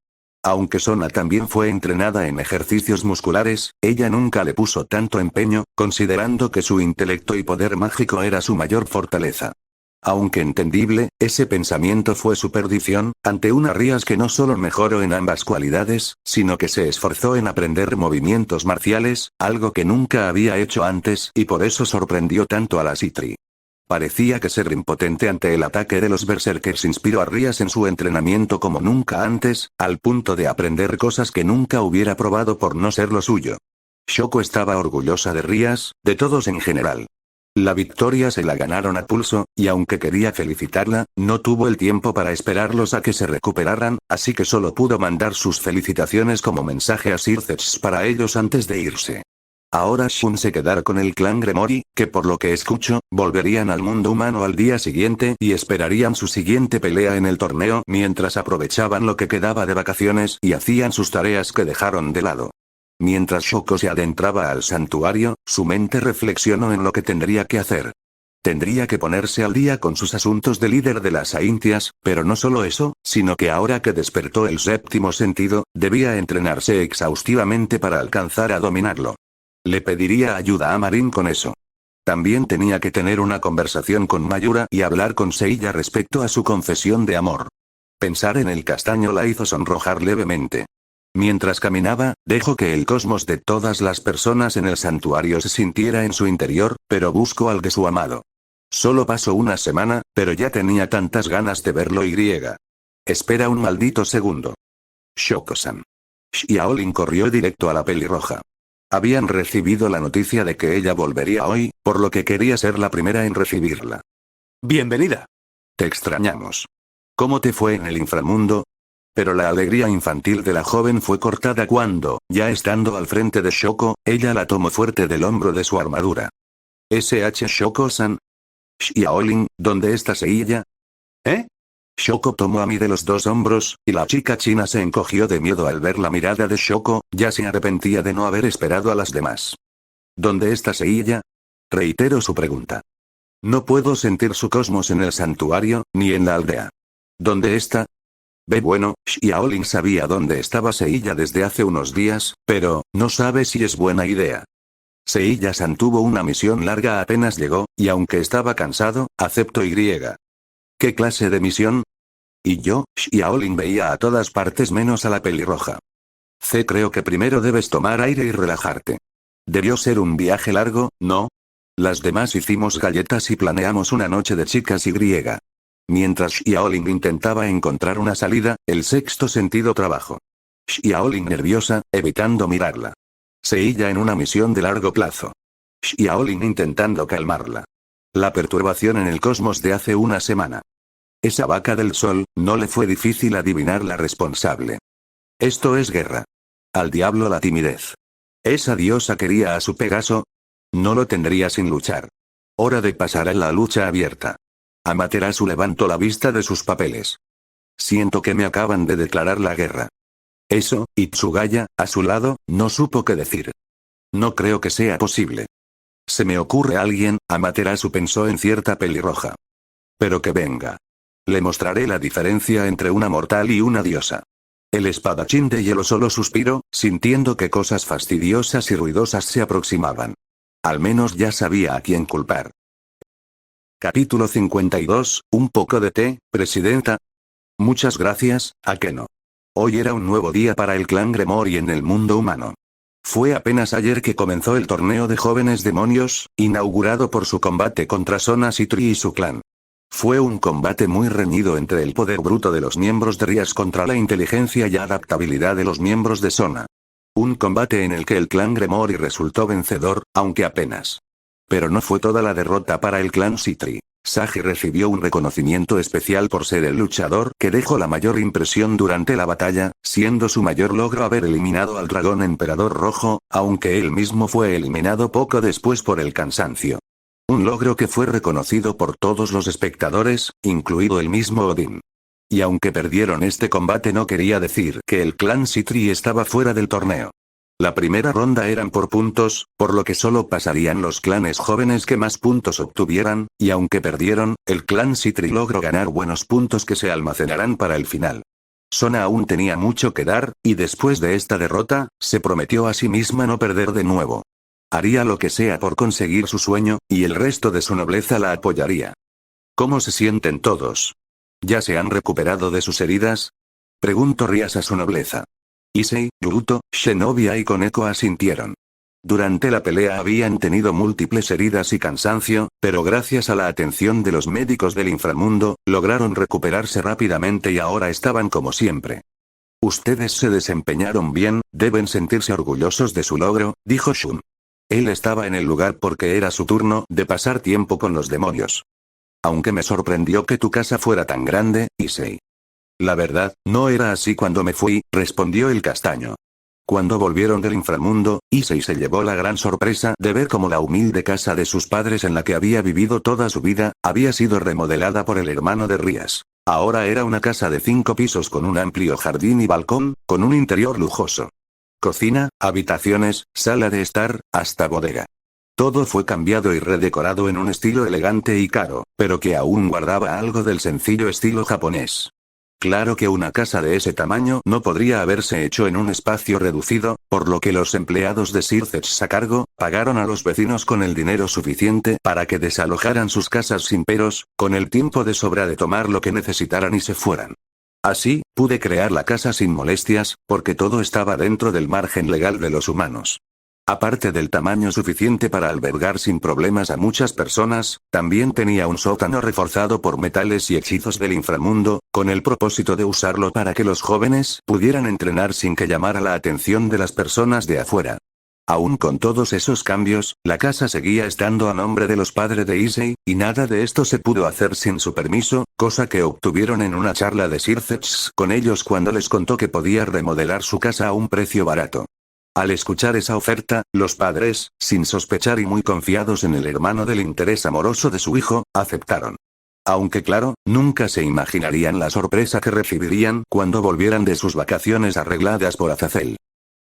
Aunque Sona también fue entrenada en ejercicios musculares, ella nunca le puso tanto empeño, considerando que su intelecto y poder mágico era su mayor fortaleza. Aunque entendible, ese pensamiento fue su perdición, ante una Rías que no solo mejoró en ambas cualidades, sino que se esforzó en aprender movimientos marciales, algo que nunca había hecho antes y por eso sorprendió tanto a la Sitri. Parecía que ser impotente ante el ataque de los Berserkers inspiró a Rías en su entrenamiento como nunca antes, al punto de aprender cosas que nunca hubiera probado por no ser lo suyo. Shoko estaba orgullosa de Rías, de todos en general. La victoria se la ganaron a pulso, y aunque quería felicitarla, no tuvo el tiempo para esperarlos a que se recuperaran, así que solo pudo mandar sus felicitaciones como mensaje a Circeps para ellos antes de irse. Ahora Shun se quedará con el clan Gremori, que por lo que escucho, volverían al mundo humano al día siguiente y esperarían su siguiente pelea en el torneo mientras aprovechaban lo que quedaba de vacaciones y hacían sus tareas que dejaron de lado. Mientras Shoko se adentraba al santuario, su mente reflexionó en lo que tendría que hacer. Tendría que ponerse al día con sus asuntos de líder de las Aintias, pero no solo eso, sino que ahora que despertó el séptimo sentido, debía entrenarse exhaustivamente para alcanzar a dominarlo. Le pediría ayuda a Marin con eso. También tenía que tener una conversación con Mayura y hablar con Seiya respecto a su confesión de amor. Pensar en el castaño la hizo sonrojar levemente. Mientras caminaba, dejó que el cosmos de todas las personas en el santuario se sintiera en su interior, pero buscó al de su amado. Solo pasó una semana, pero ya tenía tantas ganas de verlo y. Espera un maldito segundo. Shoko-san. Xiaolin corrió directo a la pelirroja. Habían recibido la noticia de que ella volvería hoy, por lo que quería ser la primera en recibirla. Bienvenida. Te extrañamos. ¿Cómo te fue en el inframundo? Pero la alegría infantil de la joven fue cortada cuando, ya estando al frente de Shoko, ella la tomó fuerte del hombro de su armadura. ¿SH Shoko-san? Xiaolin, ¿dónde está Seiya? ¿Eh? Shoko tomó a mí de los dos hombros, y la chica china se encogió de miedo al ver la mirada de Shoko, ya se arrepentía de no haber esperado a las demás. ¿Dónde está Seiya? Reitero su pregunta. No puedo sentir su cosmos en el santuario, ni en la aldea. ¿Dónde está? Bueno, Xiaolin sabía dónde estaba Seiya desde hace unos días, pero, no sabe si es buena idea. Seiya-san tuvo una misión larga apenas llegó, y aunque estaba cansado, aceptó y. ¿Qué clase de misión? Y yo, Xiaolin veía a todas partes menos a la pelirroja. Creo que primero debes tomar aire y relajarte. Debió ser un viaje largo, ¿no? Las demás hicimos galletas y planeamos una noche de chicas y. Mientras Xiaolin intentaba encontrar una salida, el sexto sentido trabajó. Xiaolin nerviosa, evitando mirarla. Seiya en una misión de largo plazo. Xiaolin intentando calmarla. La perturbación en el cosmos de hace una semana. Esa vaca del sol, no le fue difícil adivinar la responsable. Esto es guerra. Al diablo la timidez. ¿Esa diosa quería a su Pegaso? No lo tendría sin luchar. Hora de pasar a la lucha abierta. Amaterasu levantó la vista de sus papeles. Siento que me acaban de declarar la guerra. Eso, y Tsugaya, a su lado, no supo qué decir. No creo que sea posible. Se me ocurre alguien, Amaterasu pensó en cierta pelirroja. Pero que venga. Le mostraré la diferencia entre una mortal y una diosa. El espadachín de hielo solo suspiró, sintiendo que cosas fastidiosas y ruidosas se aproximaban. Al menos ya sabía a quién culpar. Capítulo 52, un poco de té, presidenta. Muchas gracias, ¿a qué no? Hoy era un nuevo día para el clan Gremory en el mundo humano. Fue apenas ayer que comenzó el torneo de jóvenes demonios, inaugurado por su combate contra Sona Citri y su clan. Fue un combate muy reñido entre el poder bruto de los miembros de Rias contra la inteligencia y adaptabilidad de los miembros de Sona. Un combate en el que el clan Gremory resultó vencedor, aunque apenas. Pero no fue toda la derrota para el clan Citri. Sagi recibió un reconocimiento especial por ser el luchador que dejó la mayor impresión durante la batalla, siendo su mayor logro haber eliminado al dragón emperador rojo, aunque él mismo fue eliminado poco después por el cansancio. Un logro que fue reconocido por todos los espectadores, incluido el mismo Odin. Y aunque perdieron este combate no quería decir que el clan Citri estaba fuera del torneo. La primera ronda eran por puntos, por lo que solo pasarían los clanes jóvenes que más puntos obtuvieran, y aunque perdieron, el clan Citri logró ganar buenos puntos que se almacenarán para el final. Sona aún tenía mucho que dar, y después de esta derrota, se prometió a sí misma no perder de nuevo. Haría lo que sea por conseguir su sueño, y el resto de su nobleza la apoyaría. ¿Cómo se sienten todos? ¿Ya se han recuperado de sus heridas? Preguntó Rias a su nobleza. Issei, Yuruto, Shinobi y Koneko asintieron. Durante la pelea habían tenido múltiples heridas y cansancio, pero gracias a la atención de los médicos del inframundo, lograron recuperarse rápidamente y ahora estaban como siempre. Ustedes se desempeñaron bien, deben sentirse orgullosos de su logro, dijo Shun. Él estaba en el lugar porque era su turno de pasar tiempo con los demonios. Aunque me sorprendió que tu casa fuera tan grande, Issei. La verdad, no era así cuando me fui, respondió el castaño. Cuando volvieron del inframundo, Issei se llevó la gran sorpresa de ver cómo la humilde casa de sus padres en la que había vivido toda su vida, había sido remodelada por el hermano de Rias. Ahora era una casa de 5 pisos con un amplio jardín y balcón, con un interior lujoso. Cocina, habitaciones, sala de estar, hasta bodega. Todo fue cambiado y redecorado en un estilo elegante y caro, pero que aún guardaba algo del sencillo estilo japonés. Claro que una casa de ese tamaño no podría haberse hecho en un espacio reducido, por lo que los empleados de Sircex a cargo, pagaron a los vecinos con el dinero suficiente para que desalojaran sus casas sin peros, con el tiempo de sobra de tomar lo que necesitaran y se fueran. Así, pude crear la casa sin molestias, porque todo estaba dentro del margen legal de los humanos. Aparte del tamaño suficiente para albergar sin problemas a muchas personas, también tenía un sótano reforzado por metales y hechizos del inframundo, con el propósito de usarlo para que los jóvenes pudieran entrenar sin que llamara la atención de las personas de afuera. Aún con todos esos cambios, la casa seguía estando a nombre de los padres de Issei, y nada de esto se pudo hacer sin su permiso, cosa que obtuvieron en una charla de Sir Zetch con ellos cuando les contó que podía remodelar su casa a un precio barato. Al escuchar esa oferta, los padres, sin sospechar y muy confiados en el hermano del interés amoroso de su hijo, aceptaron. Aunque claro, nunca se imaginarían la sorpresa que recibirían cuando volvieran de sus vacaciones arregladas por Azazel.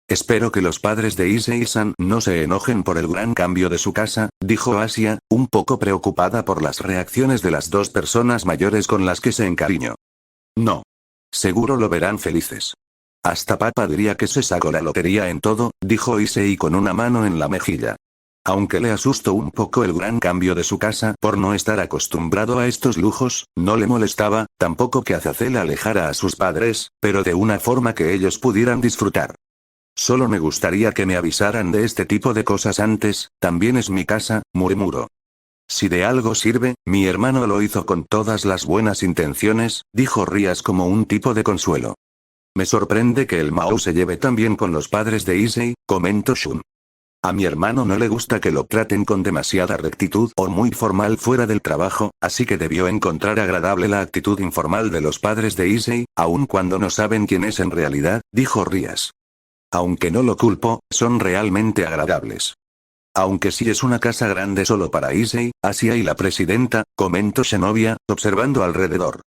Espero que los padres de Issei-san no se enojen por el gran cambio de su casa, dijo Asia, un poco preocupada por las reacciones de las dos personas mayores con las que se encariñó. No. Seguro lo verán felices. Hasta papá diría que se sacó la lotería en todo, dijo Issei con una mano en la mejilla. Aunque le asustó un poco el gran cambio de su casa por no estar acostumbrado a estos lujos, no le molestaba, tampoco que Azazel alejara a sus padres, pero de una forma que ellos pudieran disfrutar. Solo me gustaría que me avisaran de este tipo de cosas antes, también es mi casa, murmuró. Si de algo sirve, mi hermano lo hizo con todas las buenas intenciones, dijo Rías como un tipo de consuelo. Me sorprende que el Mao se lleve tan bien con los padres de Issei, comentó Shun. A mi hermano no le gusta que lo traten con demasiada rectitud o muy formal fuera del trabajo, así que debió encontrar agradable la actitud informal de los padres de Issei, aun cuando no saben quién es en realidad, dijo Rías. Aunque no lo culpo, son realmente agradables. Aunque sí es una casa grande solo para Issei, Asia y la presidenta, comentó Shinobi, observando alrededor.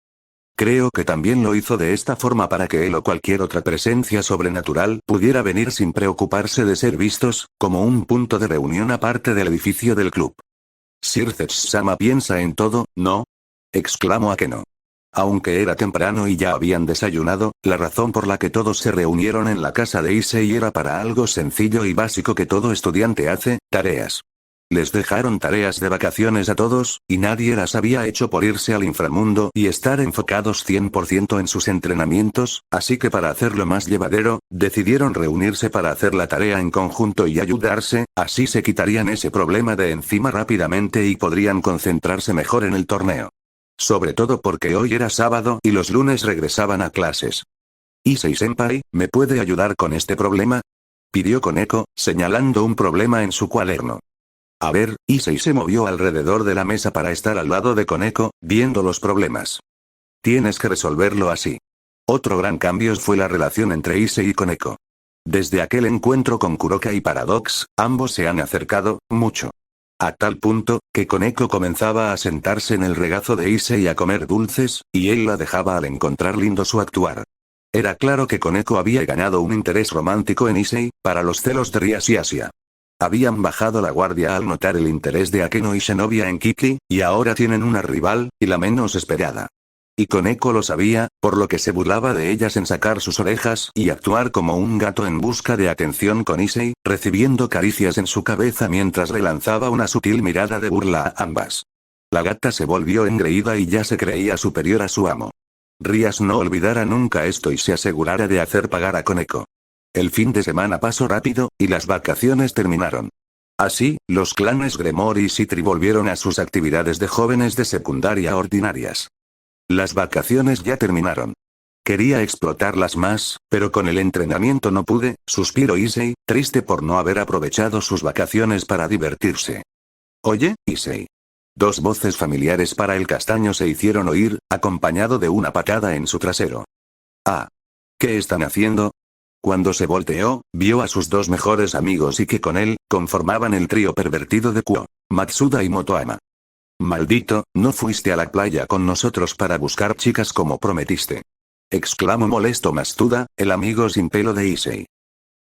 Creo que también lo hizo de esta forma para que él o cualquier otra presencia sobrenatural pudiera venir sin preocuparse de ser vistos, como un punto de reunión aparte del edificio del club. Sir Zetch-sama piensa en todo, ¿no? Exclamó Akeno. Aunque era temprano y ya habían desayunado, la razón por la que todos se reunieron en la casa de Issei era para algo sencillo y básico que todo estudiante hace, tareas. Les dejaron tareas de vacaciones a todos, y nadie las había hecho por irse al inframundo y estar enfocados 100% en sus entrenamientos, así que para hacerlo más llevadero, decidieron reunirse para hacer la tarea en conjunto y ayudarse, así se quitarían ese problema de encima rápidamente y podrían concentrarse mejor en el torneo. Sobre todo porque hoy era sábado y los lunes regresaban a clases. ¿Issei-senpai, me puede ayudar con este problema?, pidió Koneko, señalando un problema en su cuaderno. A ver, Issei se movió alrededor de la mesa para estar al lado de Koneko, viendo los problemas. Tienes que resolverlo así. Otro gran cambio fue la relación entre Issei y Koneko. Desde aquel encuentro con Kuroka y Paradox, ambos se han acercado, mucho. A tal punto, que Koneko comenzaba a sentarse en el regazo de Issei a comer dulces, y él la dejaba al encontrar lindo su actuar. Era claro que Koneko había ganado un interés romántico en Issei, para los celos de Rías y Asia. Habían bajado la guardia al notar el interés de Akeno y Shinobi en Kiki, y ahora tienen una rival, y la menos esperada. Y Koneko lo sabía, por lo que se burlaba de ella sin sacar sus orejas y actuar como un gato en busca de atención con Issei, recibiendo caricias en su cabeza mientras le lanzaba una sutil mirada de burla a ambas. La gata se volvió engreída y ya se creía superior a su amo. Rías no olvidara nunca esto y se asegurara de hacer pagar a Koneko. El fin de semana pasó rápido, y las vacaciones terminaron. Así, los clanes Gremor y Citri volvieron a sus actividades de jóvenes de secundaria ordinarias. Las vacaciones ya terminaron. Quería explotarlas más, pero con el entrenamiento no pude, suspiró Issei, triste por no haber aprovechado sus vacaciones para divertirse. Oye, Issei. Dos voces familiares para el castaño se hicieron oír, acompañado de una patada en su trasero. Ah. ¿Qué están haciendo? Cuando se volteó, vio a sus dos mejores amigos y que con él, conformaban el trío pervertido de Kuo, Matsuda y Motoama. Maldito, no fuiste a la playa con nosotros para buscar chicas como prometiste. Exclamó molesto Matsuda, el amigo sin pelo de Issei.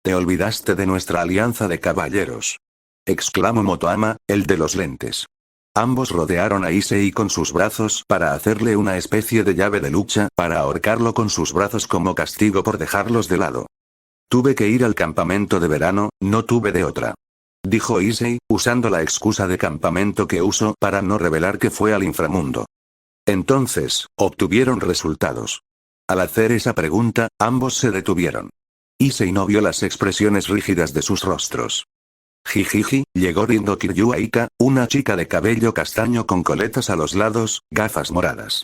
Te olvidaste de nuestra alianza de caballeros. Exclamó Motoama, el de los lentes. Ambos rodearon a Issei con sus brazos para hacerle una especie de llave de lucha, para ahorcarlo con sus brazos como castigo por dejarlos de lado. Tuve que ir al campamento de verano, no tuve de otra. Dijo Issei, usando la excusa de campamento que usó para no revelar que fue al inframundo. Entonces, obtuvieron resultados. Al hacer esa pregunta, ambos se detuvieron. Issei no vio las expresiones rígidas de sus rostros. Jijiji, llegó Rindo Kiryu Aika, una chica de cabello castaño con coletas a los lados, gafas moradas.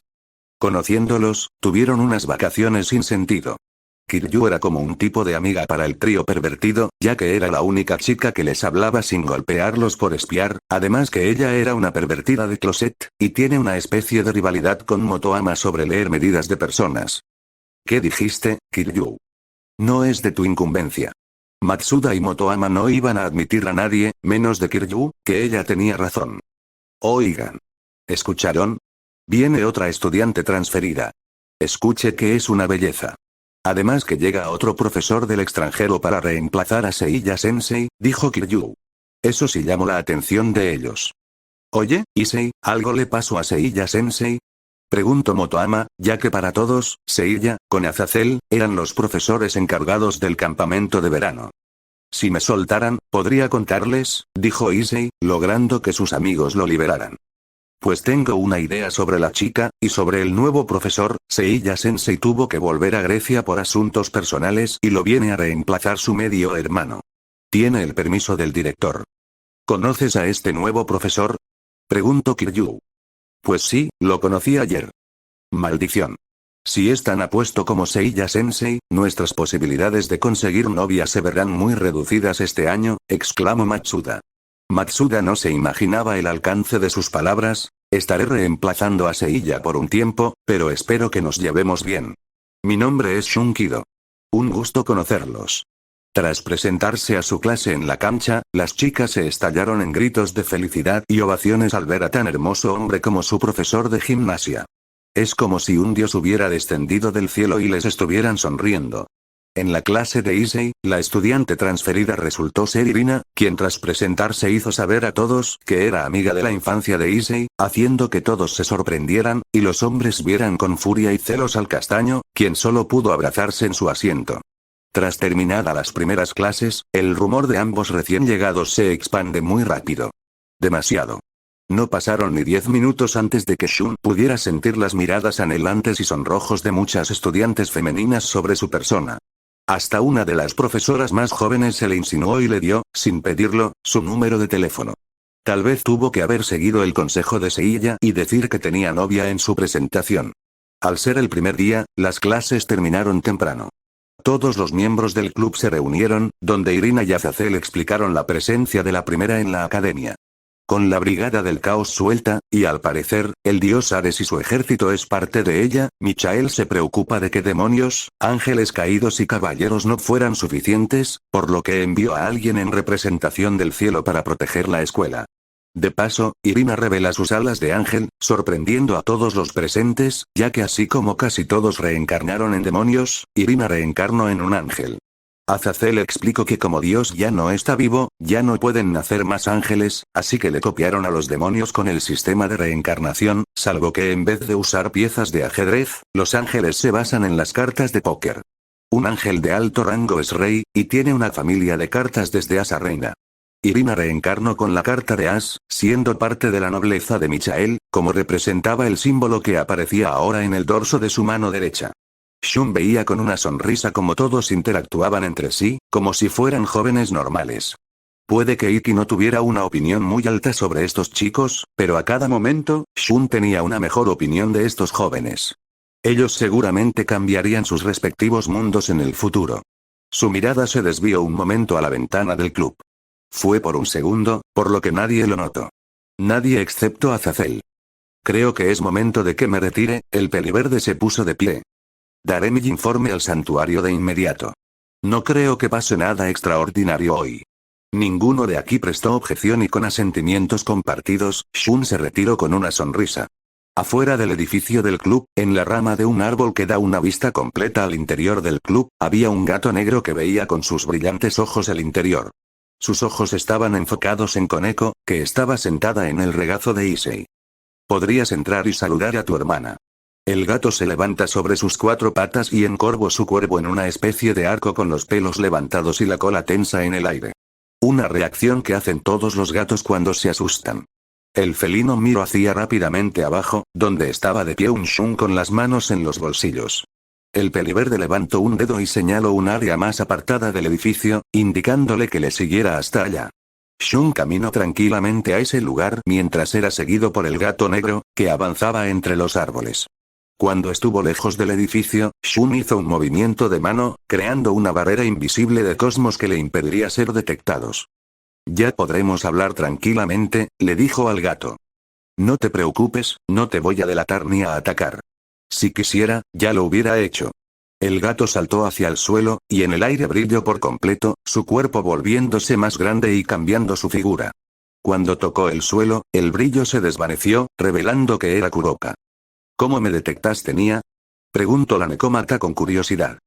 Conociéndolos, tuvieron unas vacaciones sin sentido. Kiryu era como un tipo de amiga para el trío pervertido, ya que era la única chica que les hablaba sin golpearlos por espiar, además que ella era una pervertida de closet, y tiene una especie de rivalidad con Motoama sobre leer medidas de personas. ¿Qué dijiste, Kiryu? No es de tu incumbencia. Matsuda y Motoama no iban a admitir a nadie, menos de Kiryu, que ella tenía razón. Oigan. ¿Escucharon? Viene otra estudiante transferida. Escuche que es una belleza. Además que llega otro profesor del extranjero para reemplazar a Seiya-sensei, dijo Kiryu. Eso sí llamó la atención de ellos. Oye, Issei, ¿algo le pasó a Seiya-sensei? Preguntó Motoama, ya que para todos, Seiya, con Azazel, eran los profesores encargados del campamento de verano. Si me soltaran, podría contarles, dijo Issei, logrando que sus amigos lo liberaran. Pues tengo una idea sobre la chica, y sobre el nuevo profesor. Seiya-sensei tuvo que volver a Grecia por asuntos personales y lo viene a reemplazar su medio hermano. Tiene el permiso del director. ¿Conoces a este nuevo profesor? Preguntó Kiryu. Pues sí, lo conocí ayer. Maldición. Si es tan apuesto como Seiya-sensei, nuestras posibilidades de conseguir novia se verán muy reducidas este año, exclamó Matsuda. Matsuda no se imaginaba el alcance de sus palabras. Estaré reemplazando a Seiya por un tiempo, pero espero que nos llevemos bien. Mi nombre es Shunkido. Un gusto conocerlos. Tras presentarse a su clase en la cancha, las chicas se estallaron en gritos de felicidad y ovaciones al ver a tan hermoso hombre como su profesor de gimnasia. Es como si un dios hubiera descendido del cielo y les estuvieran sonriendo. En la clase de Issei, la estudiante transferida resultó ser Irina, quien tras presentarse hizo saber a todos que era amiga de la infancia de Issei, haciendo que todos se sorprendieran, y los hombres vieran con furia y celos al castaño, quien solo pudo abrazarse en su asiento. Tras terminadas las primeras clases, el rumor de ambos recién llegados se expande muy rápido. Demasiado. No pasaron ni 10 minutos antes de que Shun pudiera sentir las miradas anhelantes y sonrojos de muchas estudiantes femeninas sobre su persona. Hasta una de las profesoras más jóvenes se le insinuó y le dio, sin pedirlo, su número de teléfono. Tal vez tuvo que haber seguido el consejo de Seiya y decir que tenía novia en su presentación. Al ser el primer día, las clases terminaron temprano. Todos los miembros del club se reunieron, donde Irina y Azazel explicaron la presencia de la primera en la academia. Con la brigada del caos suelta, y al parecer, el dios Ares y su ejército es parte de ella, Michael se preocupa de que demonios, ángeles caídos y caballeros no fueran suficientes, por lo que envió a alguien en representación del cielo para proteger la escuela. De paso, Irina revela sus alas de ángel, sorprendiendo a todos los presentes, ya que así como casi todos reencarnaron en demonios, Irina reencarnó en un ángel. Azazel explicó que como Dios ya no está vivo, ya no pueden nacer más ángeles, así que le copiaron a los demonios con el sistema de reencarnación, salvo que en vez de usar piezas de ajedrez, los ángeles se basan en las cartas de póker. Un ángel de alto rango es rey, y tiene una familia de cartas desde As a reina. Irina reencarnó con la carta de As, siendo parte de la nobleza de Michael, como representaba el símbolo que aparecía ahora en el dorso de su mano derecha. Shun veía con una sonrisa como todos interactuaban entre sí, como si fueran jóvenes normales. Puede que Iki no tuviera una opinión muy alta sobre estos chicos, pero a cada momento, Shun tenía una mejor opinión de estos jóvenes. Ellos seguramente cambiarían sus respectivos mundos en el futuro. Su mirada se desvió un momento a la ventana del club. Fue por un segundo, por lo que nadie lo notó. Nadie excepto Azazel. Creo que es momento de que me retire. El peliverde se puso de pie. Daré mi informe al santuario de inmediato. No creo que pase nada extraordinario hoy. Ninguno de aquí prestó objeción y con asentimientos compartidos, Shun se retiró con una sonrisa. Afuera del edificio del club, en la rama de un árbol que da una vista completa al interior del club, había un gato negro que veía con sus brillantes ojos el interior. Sus ojos estaban enfocados en Koneko, que estaba sentada en el regazo de Issei. Podrías entrar y saludar a tu hermana. El gato se levanta sobre sus 4 patas y encorvó su cuerpo en una especie de arco con los pelos levantados y la cola tensa en el aire. Una reacción que hacen todos los gatos cuando se asustan. El felino miró hacia rápidamente abajo, donde estaba de pie un Shun con las manos en los bolsillos. El peliverde levantó un dedo y señaló un área más apartada del edificio, indicándole que le siguiera hasta allá. Shun caminó tranquilamente a ese lugar mientras era seguido por el gato negro, que avanzaba entre los árboles. Cuando estuvo lejos del edificio, Shun hizo un movimiento de mano, creando una barrera invisible de cosmos que le impediría ser detectados. Ya podremos hablar tranquilamente, le dijo al gato. No te preocupes, no te voy a delatar ni a atacar. Si quisiera, ya lo hubiera hecho. El gato saltó hacia el suelo, y en el aire brilló por completo, su cuerpo volviéndose más grande y cambiando su figura. Cuando tocó el suelo, el brillo se desvaneció, revelando que era Kuroka. ¿Cómo me detectaste, Nia? Preguntó la Nekomata con curiosidad.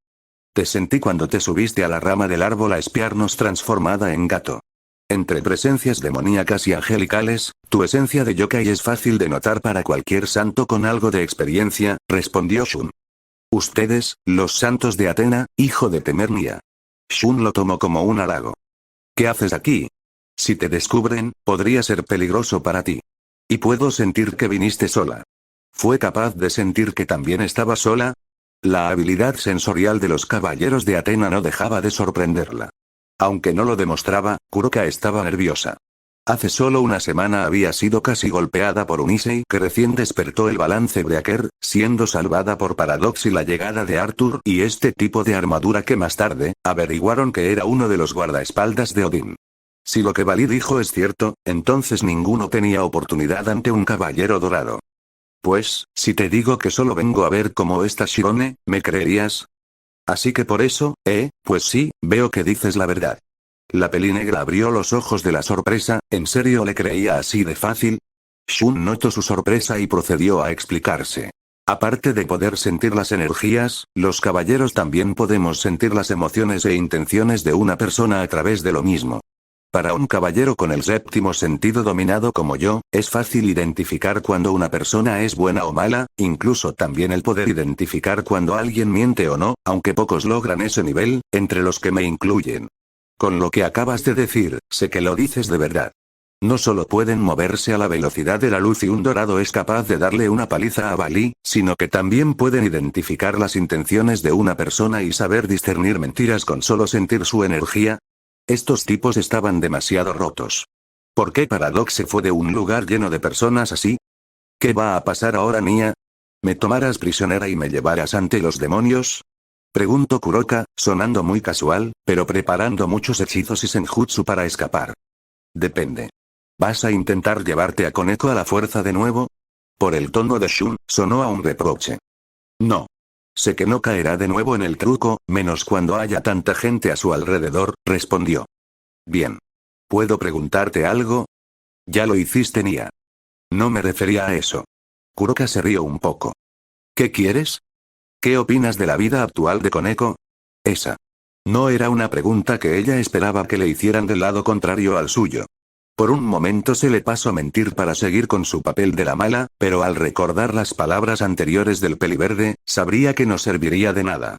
Te sentí cuando te subiste a la rama del árbol a espiarnos transformada en gato. Entre presencias demoníacas y angelicales, tu esencia de yokai es fácil de notar para cualquier santo con algo de experiencia, respondió Shun. Ustedes, los santos de Atena, hijo de Temernia. Shun lo tomó como un halago. ¿Qué haces aquí? Si te descubren, podría ser peligroso para ti. Y puedo sentir que viniste sola. ¿Fue capaz de sentir que también estaba sola? La habilidad sensorial de los caballeros de Atena no dejaba de sorprenderla. Aunque no lo demostraba, Kuroka estaba nerviosa. Hace solo una semana había sido casi golpeada por un Issei que recién despertó el balance Breaker, siendo salvada por Paradox y la llegada de Arthur y este tipo de armadura que más tarde, averiguaron que era uno de los guardaespaldas de Odín. Si lo que Valí dijo es cierto, entonces ninguno tenía oportunidad ante un caballero dorado. Pues, si te digo que solo vengo a ver cómo está Shirone, ¿me creerías? Así que por eso, pues sí, veo que dices la verdad. La pelinegra abrió los ojos de la sorpresa, ¿en serio le creía así de fácil? Shun notó su sorpresa y procedió a explicarse. Aparte de poder sentir las energías, los caballeros también podemos sentir las emociones e intenciones de una persona a través de lo mismo. Para un caballero con el séptimo sentido dominado como yo, es fácil identificar cuando una persona es buena o mala, incluso también el poder identificar cuando alguien miente o no, aunque pocos logran ese nivel, entre los que me incluyen. Con lo que acabas de decir, sé que lo dices de verdad. No solo pueden moverse a la velocidad de la luz y un dorado es capaz de darle una paliza a Valí, sino que también pueden identificar las intenciones de una persona y saber discernir mentiras con solo sentir su energía. Estos tipos estaban demasiado rotos. ¿Por qué Paradox se fue de un lugar lleno de personas así? ¿Qué va a pasar ahora, Nia? ¿Me tomarás prisionera y me llevarás ante los demonios? Preguntó Kuroka, sonando muy casual, pero preparando muchos hechizos y senjutsu para escapar. Depende. ¿Vas a intentar llevarte a Koneko a la fuerza de nuevo? Por el tono de Shun, sonó a un reproche. No. Sé que no caerá de nuevo en el truco, menos cuando haya tanta gente a su alrededor, respondió. Bien. ¿Puedo preguntarte algo? Ya lo hiciste, Nia. No me refería a eso. Kuroka se rió un poco. ¿Qué quieres? ¿Qué opinas de la vida actual de Koneko? Esa. No era una pregunta que ella esperaba que le hicieran del lado contrario al suyo. Por un momento se le pasó mentir para seguir con su papel de la mala, pero al recordar las palabras anteriores del peliverde, sabría que no serviría de nada.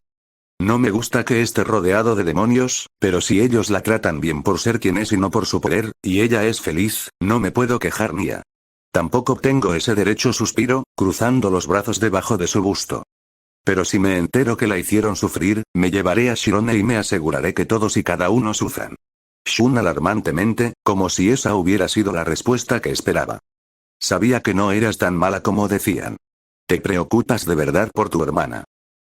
No me gusta que esté rodeado de demonios, pero si ellos la tratan bien por ser quien es y no por su poder, y ella es feliz, no me puedo quejar, Nia. Tampoco tengo ese derecho, suspiró, cruzando los brazos debajo de su busto. Pero si me entero que la hicieron sufrir, me llevaré a Shirone y me aseguraré que todos y cada uno sufran. Shun alarmantemente, como si esa hubiera sido la respuesta que esperaba. Sabía que no eras tan mala como decían. ¿Te preocupas de verdad por tu hermana?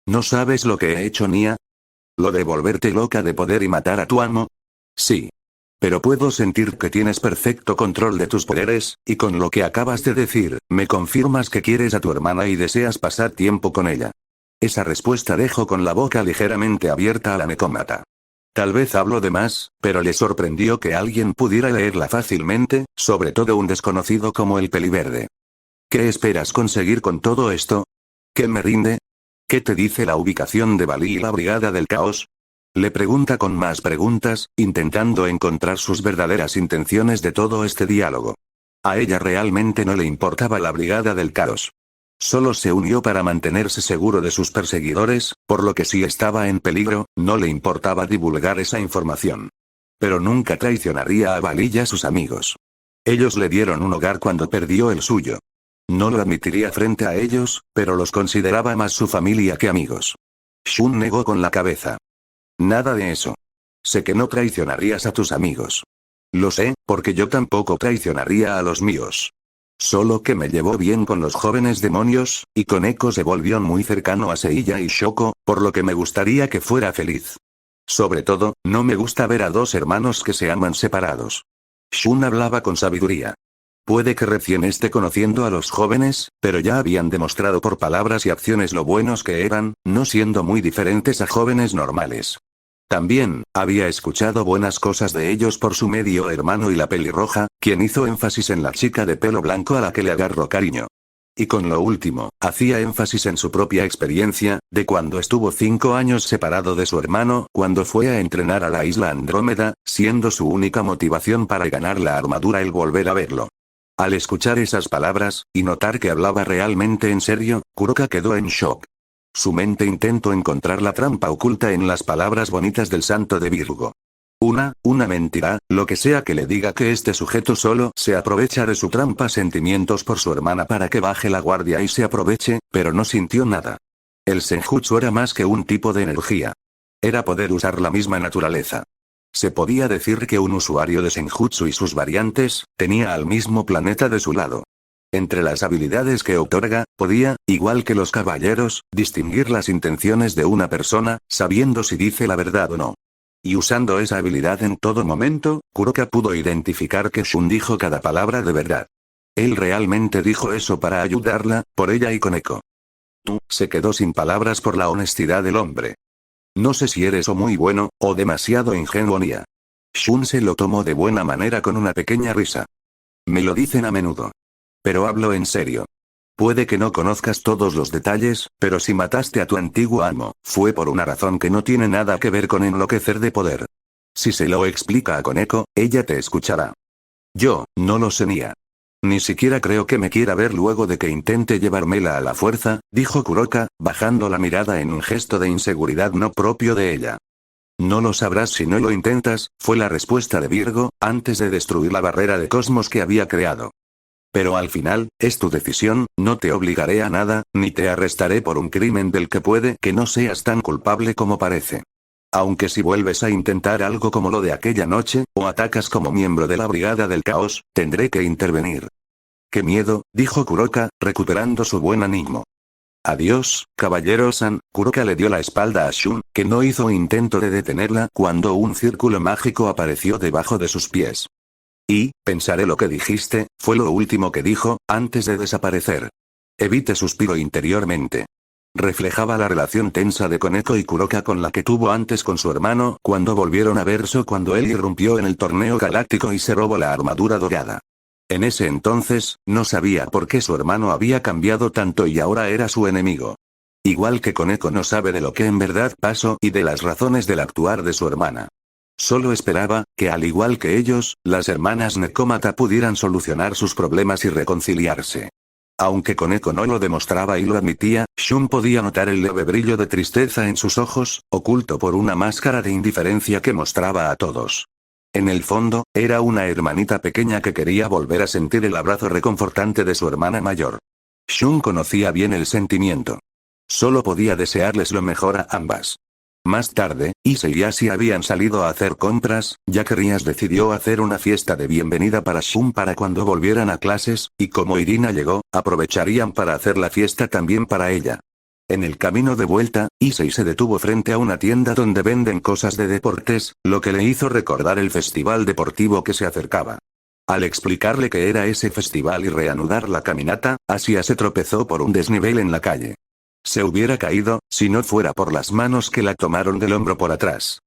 ¿No sabes lo que he hecho, Nia? ¿Lo de volverte loca de poder y matar a tu amo? Sí. Pero puedo sentir que tienes perfecto control de tus poderes, y con lo que acabas de decir, me confirmas que quieres a tu hermana y deseas pasar tiempo con ella. Esa respuesta dejó con la boca ligeramente abierta a la Nekomata. Tal vez hablo de más, pero le sorprendió que alguien pudiera leerla fácilmente, sobre todo un desconocido como el peliverde. ¿Qué esperas conseguir con todo esto? ¿Qué me rinde? ¿Qué te dice la ubicación de Valí y la Brigada del Caos? Le pregunta con más preguntas, intentando encontrar sus verdaderas intenciones de todo este diálogo. A ella realmente no le importaba la Brigada del Caos. Solo se unió para mantenerse seguro de sus perseguidores, por lo que si estaba en peligro, no le importaba divulgar esa información. Pero nunca traicionaría a Valí y a sus amigos. Ellos le dieron un hogar cuando perdió el suyo. No lo admitiría frente a ellos, pero los consideraba más su familia que amigos. Shun negó con la cabeza. Nada de eso. Sé que no traicionarías a tus amigos. Lo sé, porque yo tampoco traicionaría a los míos. Solo que me llevó bien con los jóvenes demonios, y Koneko se volvió muy cercano a Seiya y Shoko, por lo que me gustaría que fuera feliz. Sobre todo, no me gusta ver a dos hermanos que se aman separados. Shun hablaba con sabiduría. Puede que recién esté conociendo a los jóvenes, pero ya habían demostrado por palabras y acciones lo buenos que eran, no siendo muy diferentes a jóvenes normales. También, había escuchado buenas cosas de ellos por su medio hermano y la pelirroja, quien hizo énfasis en la chica de pelo blanco a la que le agarró cariño. Y con lo último, hacía énfasis en su propia experiencia, de cuando estuvo 5 años separado de su hermano, cuando fue a entrenar a la isla Andrómeda, siendo su única motivación para ganar la armadura el volver a verlo. Al escuchar esas palabras, y notar que hablaba realmente en serio, Kuroka quedó en shock. Su mente intentó encontrar la trampa oculta en las palabras bonitas del santo de Virgo. Una mentira, lo que sea que le diga que este sujeto solo se aprovecha de su trampa sentimientos por su hermana para que baje la guardia y se aproveche, pero no sintió nada. El senjutsu era más que un tipo de energía. Era poder usar la misma naturaleza. Se podía decir que un usuario de senjutsu y sus variantes, tenía al mismo planeta de su lado. Entre las habilidades que otorga, podía, igual que los caballeros, distinguir las intenciones de una persona, sabiendo si dice la verdad o no. Y usando esa habilidad en todo momento, Kuroka pudo identificar que Shun dijo cada palabra de verdad. Él realmente dijo eso para ayudarla, por ella y Koneko. Se quedó sin palabras por la honestidad del hombre. No sé si eres o muy bueno, o demasiado ingenuo Nia. Shun se lo tomó de buena manera con una pequeña risa. Me lo dicen a menudo. Pero hablo en serio. Puede que no conozcas todos los detalles, pero si mataste a tu antiguo amo, fue por una razón que no tiene nada que ver con enloquecer de poder. Si se lo explica a Koneko, ella te escuchará. Yo, no lo sé Nia. Ni siquiera creo que me quiera ver luego de que intente llevármela a la fuerza, dijo Kuroka, bajando la mirada en un gesto de inseguridad no propio de ella. No lo sabrás si no lo intentas, fue la respuesta de Virgo, antes de destruir la barrera de cosmos que había creado. Pero al final, es tu decisión, no te obligaré a nada, ni te arrestaré por un crimen del que puede que no seas tan culpable como parece. Aunque si vuelves a intentar algo como lo de aquella noche, o atacas como miembro de la Brigada del Caos, tendré que intervenir. ¡Qué miedo!, dijo Kuroka, recuperando su buen ánimo. Adiós, caballero-san. Kuroka le dio la espalda a Shun, que no hizo intento de detenerla cuando un círculo mágico apareció debajo de sus pies. Y, pensaré lo que dijiste, fue lo último que dijo, antes de desaparecer. Evite suspiró interiormente. Reflejaba la relación tensa de Koneko y Kuroka con la que tuvo antes con su hermano cuando volvieron a verse cuando él irrumpió en el torneo galáctico y se robó la armadura dorada. En ese entonces, no sabía por qué su hermano había cambiado tanto y ahora era su enemigo. Igual que Koneko no sabe de lo que en verdad pasó y de las razones del actuar de su hermana. Solo esperaba, que al igual que ellos, las hermanas Nekomata pudieran solucionar sus problemas y reconciliarse. Aunque Koneko no lo demostraba y lo admitía, Shun podía notar el leve brillo de tristeza en sus ojos, oculto por una máscara de indiferencia que mostraba a todos. En el fondo, era una hermanita pequeña que quería volver a sentir el abrazo reconfortante de su hermana mayor. Shun conocía bien el sentimiento. Solo podía desearles lo mejor a ambas. Más tarde, Issei y Asia habían salido a hacer compras, ya que Rias decidió hacer una fiesta de bienvenida para Shun para cuando volvieran a clases, y como Irina llegó, aprovecharían para hacer la fiesta también para ella. En el camino de vuelta, Issei se detuvo frente a una tienda donde venden cosas de deportes, lo que le hizo recordar el festival deportivo que se acercaba. Al explicarle que era ese festival y reanudar la caminata, Asia se tropezó por un desnivel en la calle. Se hubiera caído, si no fuera por las manos que la tomaron del hombro por atrás.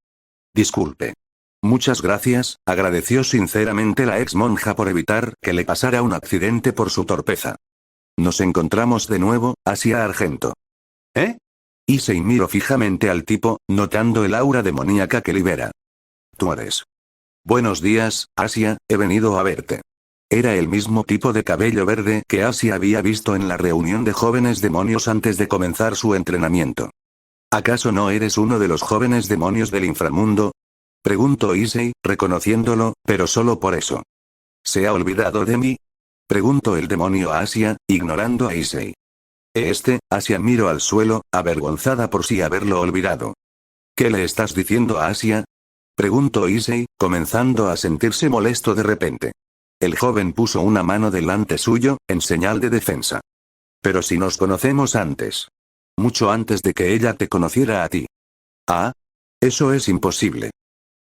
Disculpe. Muchas gracias, agradeció sinceramente la ex monja por evitar que le pasara un accidente por su torpeza. Nos encontramos de nuevo, Asia Argento. ¿Eh? Issei miró fijamente al tipo, notando el aura demoníaca que libera. Tú eres. Buenos días, Asia, he venido a verte. Era el mismo tipo de cabello verde que Asia había visto en la reunión de jóvenes demonios antes de comenzar su entrenamiento. ¿Acaso no eres uno de los jóvenes demonios del inframundo? Preguntó Issei, reconociéndolo, pero solo por eso. ¿Se ha olvidado de mí? Preguntó el demonio a Asia, ignorando a Issei. Asia miró al suelo, avergonzada por sí haberlo olvidado. ¿Qué le estás diciendo a Asia? Preguntó Issei, comenzando a sentirse molesto de repente. El joven puso una mano delante suyo, en señal de defensa. Pero si nos conocemos antes. Mucho antes de que ella te conociera a ti. Ah. Eso es imposible.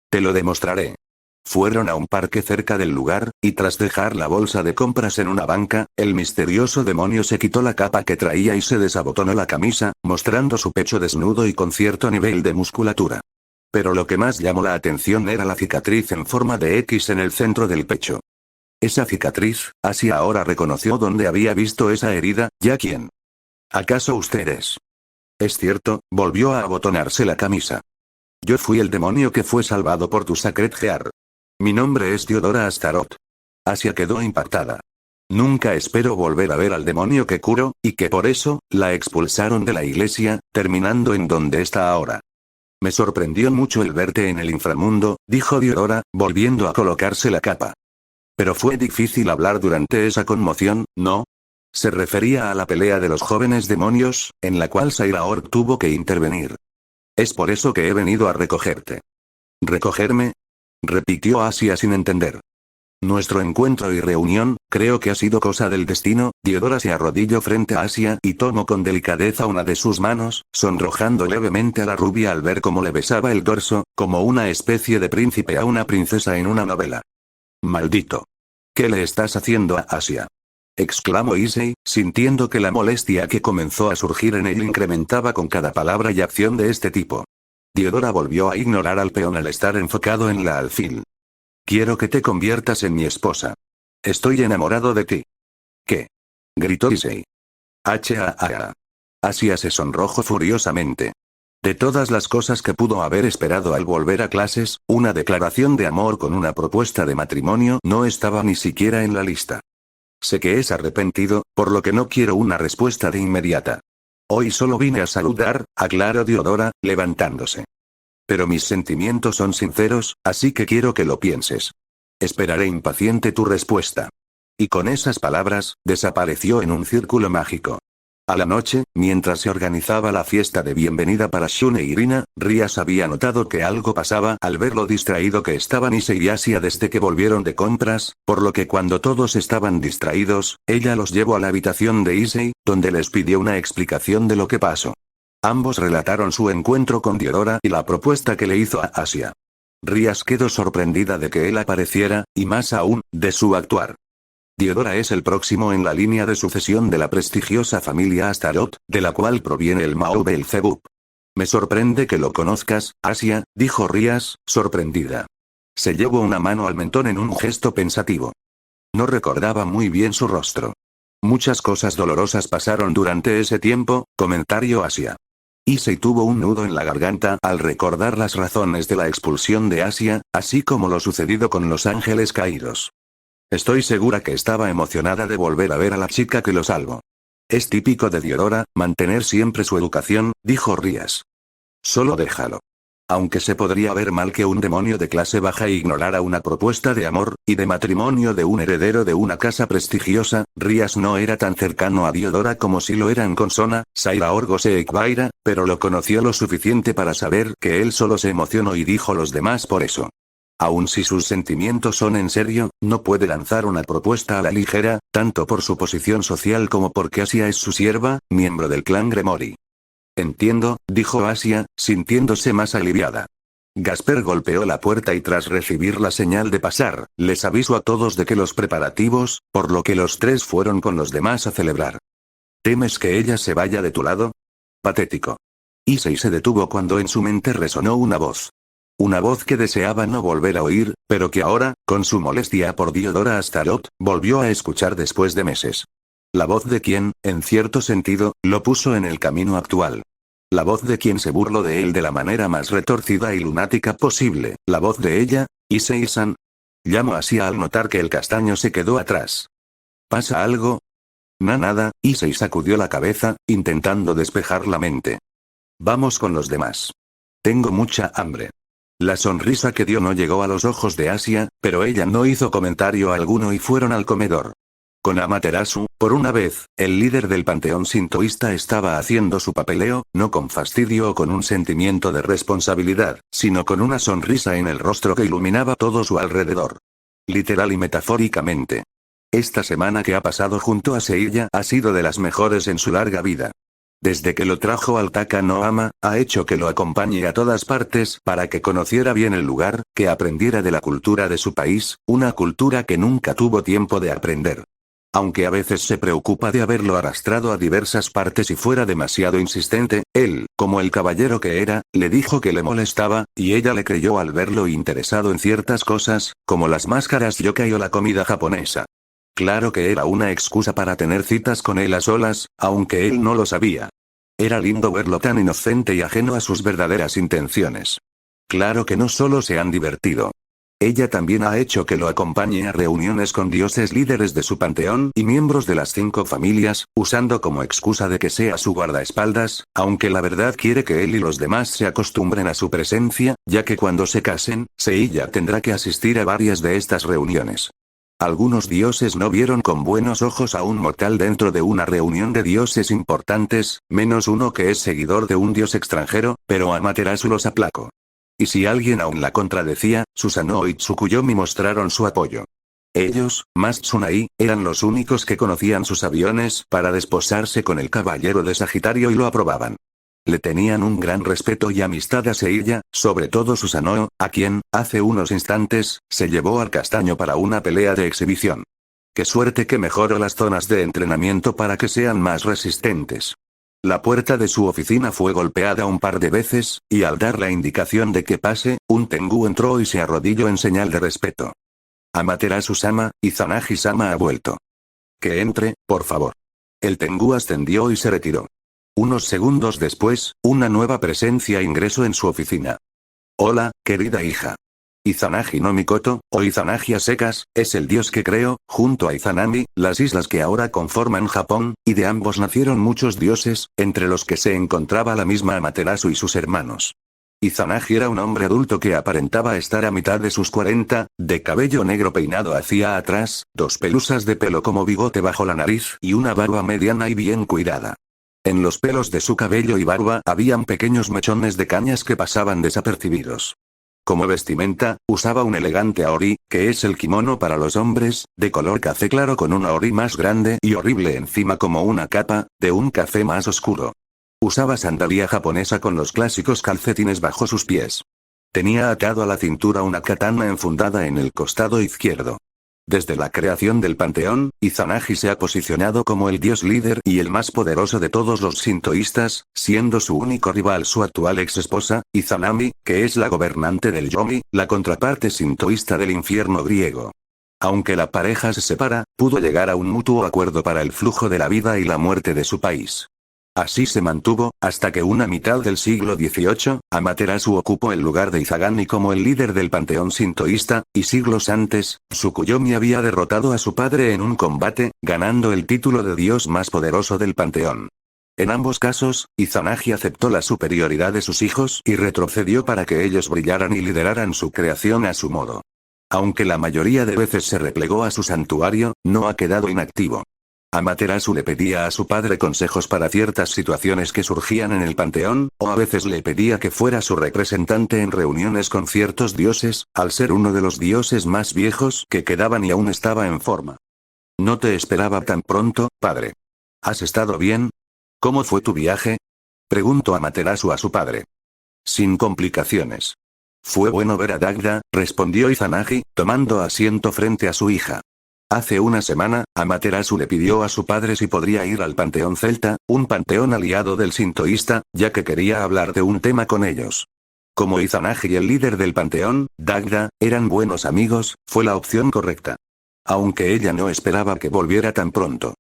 Te lo demostraré. Fueron a un parque cerca del lugar, y tras dejar la bolsa de compras en una banca, el misterioso demonio se quitó la capa que traía y se desabotonó la camisa, mostrando su pecho desnudo y con cierto nivel de musculatura. Pero lo que más llamó la atención era la cicatriz en forma de X en el centro del pecho. Esa cicatriz, Asia ahora reconoció dónde había visto esa herida, ¿ya quién? ¿Acaso ustedes? Es cierto, volvió a abotonarse la camisa. Yo fui el demonio que fue salvado por tu Sacred Gear. Mi nombre es Diodora Astaroth. Asia quedó impactada. Nunca espero volver a ver al demonio que curó, y que por eso, la expulsaron de la iglesia, terminando en donde está ahora. Me sorprendió mucho el verte en el inframundo, dijo Diodora, volviendo a colocarse la capa. Pero fue difícil hablar durante esa conmoción, ¿no? Se refería a la pelea de los jóvenes demonios, en la cual Sairaor tuvo que intervenir. Es por eso que he venido a recogerte. ¿Recogerme? Repitió Asia sin entender. Nuestro encuentro y reunión, creo que ha sido cosa del destino. Diodora se arrodilló frente a Asia y tomó con delicadeza una de sus manos, sonrojando levemente a la rubia al ver cómo le besaba el dorso, como una especie de príncipe a una princesa en una novela. Maldito. ¿Qué le estás haciendo a Asia? Exclamó Issei, sintiendo que la molestia que comenzó a surgir en él incrementaba con cada palabra y acción de este tipo. Diodora volvió a ignorar al peón al estar enfocado en la alfil. Quiero que te conviertas en mi esposa. Estoy enamorado de ti. ¿Qué? Gritó Issei. H.A.A. Asia se sonrojó furiosamente. De todas las cosas que pudo haber esperado al volver a clases, una declaración de amor con una propuesta de matrimonio no estaba ni siquiera en la lista. Sé que es arrepentido, por lo que no quiero una respuesta de inmediata. Hoy solo vine a saludar, aclaró Diodora, levantándose. Pero mis sentimientos son sinceros, así que quiero que lo pienses. Esperaré impaciente tu respuesta. Y con esas palabras, desapareció en un círculo mágico. A la noche, mientras se organizaba la fiesta de bienvenida para Shune y Rina, Rías había notado que algo pasaba al ver lo distraído que estaban Issei y Asia desde que volvieron de compras, por lo que cuando todos estaban distraídos, ella los llevó a la habitación de Issei, donde les pidió una explicación de lo que pasó. Ambos relataron su encuentro con Diodora y la propuesta que le hizo a Asia. Rías quedó sorprendida de que él apareciera, y más aún, de su actuar. Diodora es el próximo en la línea de sucesión de la prestigiosa familia Astaroth, de la cual proviene el Mao Belzebub. Me sorprende que lo conozcas, Asia, dijo Rías, sorprendida. Se llevó una mano al mentón en un gesto pensativo. No recordaba muy bien su rostro. Muchas cosas dolorosas pasaron durante ese tiempo, comentario Asia. Issei tuvo un nudo en la garganta al recordar las razones de la expulsión de Asia, así como lo sucedido con los ángeles caídos. Estoy segura que estaba emocionada de volver a ver a la chica que lo salvó. Es típico de Diodora, mantener siempre su educación, dijo Rías. Solo déjalo. Aunque se podría ver mal que un demonio de clase baja ignorara una propuesta de amor, y de matrimonio de un heredero de una casa prestigiosa, Rías no era tan cercano a Diodora como si lo eran con Sona, Sairaor Gose Ekbaira, pero lo conoció lo suficiente para saber que él solo se emocionó y dijo los demás por eso. Aun si sus sentimientos son en serio, no puede lanzar una propuesta a la ligera, tanto por su posición social como porque Asia es su sierva, miembro del clan Gremori. Entiendo, dijo Asia, sintiéndose más aliviada. Gasper golpeó la puerta y tras recibir la señal de pasar, les avisó a todos de que los preparativos, por lo que los tres fueron con los demás a celebrar. ¿Temes que ella se vaya de tu lado? Patético. Issei se detuvo cuando en su mente resonó una voz. Una voz que deseaba no volver a oír, pero que ahora, con su molestia por Diodora Astaroth, volvió a escuchar después de meses. La voz de quien, en cierto sentido, lo puso en el camino actual. La voz de quien se burló de él de la manera más retorcida y lunática posible, la voz de ella, Issei-san. Llamó así al notar que el castaño se quedó atrás. ¿Pasa algo? Nada, Issei sacudió la cabeza, intentando despejar la mente. Vamos con los demás. Tengo mucha hambre. La sonrisa que dio no llegó a los ojos de Asia, pero ella no hizo comentario alguno y fueron al comedor. Con Amaterasu, por una vez, el líder del panteón sintoísta estaba haciendo su papeleo, no con fastidio o con un sentimiento de responsabilidad, sino con una sonrisa en el rostro que iluminaba todo su alrededor. Literal y metafóricamente. Esta semana que ha pasado junto a Seiya ha sido de las mejores en su larga vida. Desde que lo trajo al Taka no Ama, ha hecho que lo acompañe a todas partes para que conociera bien el lugar, que aprendiera de la cultura de su país, una cultura que nunca tuvo tiempo de aprender. Aunque a veces se preocupa de haberlo arrastrado a diversas partes y fuera demasiado insistente, él, como el caballero que era, le dijo que le molestaba, y ella le creyó al verlo interesado en ciertas cosas, como las máscaras yokai o la comida japonesa. Claro que era una excusa para tener citas con él a solas, aunque él no lo sabía. Era lindo verlo tan inocente y ajeno a sus verdaderas intenciones. Claro que no solo se han divertido. Ella también ha hecho que lo acompañe a reuniones con dioses líderes de su panteón y miembros de las 5 familias, usando como excusa de que sea su guardaespaldas, aunque la verdad quiere que él y los demás se acostumbren a su presencia, ya que cuando se casen, Seiya tendrá que asistir a varias de estas reuniones. Algunos dioses no vieron con buenos ojos a un mortal dentro de una reunión de dioses importantes, menos uno que es seguidor de un dios extranjero, pero Amaterasu los aplacó. Y si alguien aún la contradecía, Susanoo y Tsukuyomi mostraron su apoyo. Ellos, más Tsunai, eran los únicos que conocían sus aviones para desposarse con el caballero de Sagitario y lo aprobaban. Le tenían un gran respeto y amistad a Seiya, sobre todo Susanoo, a quien, hace unos instantes, se llevó al castaño para una pelea de exhibición. Qué suerte que mejoró las zonas de entrenamiento para que sean más resistentes. La puerta de su oficina fue golpeada un par de veces, y al dar la indicación de que pase, un Tengu entró y se arrodilló en señal de respeto. Amaterasu-sama, Izanagi-sama ha vuelto. Que entre, por favor. El Tengu ascendió y se retiró. Unos segundos después, una nueva presencia ingresó en su oficina. Hola, querida hija. Izanagi no Mikoto, o Izanagi a secas, es el dios que creó, junto a Izanami, las islas que ahora conforman Japón, y de ambos nacieron muchos dioses, entre los que se encontraba la misma Amaterasu y sus hermanos. Izanagi era un hombre adulto que aparentaba estar a mitad de sus 40, de cabello negro peinado hacia atrás, 2 pelusas de pelo como bigote bajo la nariz y una barba mediana y bien cuidada. En los pelos de su cabello y barba habían pequeños mechones de cañas que pasaban desapercibidos. Como vestimenta, usaba un elegante aori, que es el kimono para los hombres, de color café claro con un aori más grande y horrible encima como una capa, de un café más oscuro. Usaba sandalia japonesa con los clásicos calcetines bajo sus pies. Tenía atado a la cintura una katana enfundada en el costado izquierdo. Desde la creación del panteón, Izanagi se ha posicionado como el dios líder y el más poderoso de todos los sintoístas, siendo su único rival su actual ex esposa, Izanami, que es la gobernante del Yomi, la contraparte sintoísta del infierno griego. Aunque la pareja se separa, pudo llegar a un mutuo acuerdo para el flujo de la vida y la muerte de su país. Así se mantuvo, hasta que una mitad del siglo XVIII, Amaterasu ocupó el lugar de Izagami como el líder del panteón sintoísta, y siglos antes, Tsukuyomi había derrotado a su padre en un combate, ganando el título de dios más poderoso del panteón. En ambos casos, Izanagi aceptó la superioridad de sus hijos y retrocedió para que ellos brillaran y lideraran su creación a su modo. Aunque la mayoría de veces se replegó a su santuario, no ha quedado inactivo. Amaterasu le pedía a su padre consejos para ciertas situaciones que surgían en el panteón, o a veces le pedía que fuera su representante en reuniones con ciertos dioses, al ser uno de los dioses más viejos que quedaban y aún estaba en forma. No te esperaba tan pronto, padre. ¿Has estado bien? ¿Cómo fue tu viaje? Preguntó Amaterasu a su padre. Sin complicaciones. Fue bueno ver a Dagda, respondió Izanagi, tomando asiento frente a su hija. Hace una semana, Amaterasu le pidió a su padre si podría ir al Panteón Celta, un panteón aliado del sintoísta, ya que quería hablar de un tema con ellos. Como Izanagi y el líder del panteón, Dagda, eran buenos amigos, fue la opción correcta. Aunque ella no esperaba que volviera tan pronto.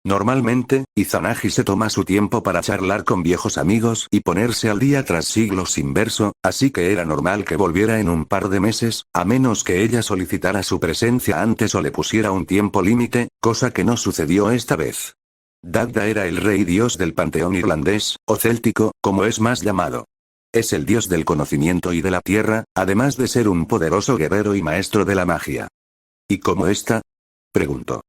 Normalmente, Izanagi se toma su tiempo para charlar con viejos amigos y ponerse al día tras siglos sin verso, así que era normal que volviera en un par de meses, a menos que ella solicitara su presencia antes o le pusiera un tiempo límite, cosa que no sucedió esta vez. Dagda era el rey dios del panteón irlandés, o céltico, como es más llamado. Es el dios del conocimiento y de la tierra, además de ser un poderoso guerrero y maestro de la magia. ¿Y cómo está? Preguntó.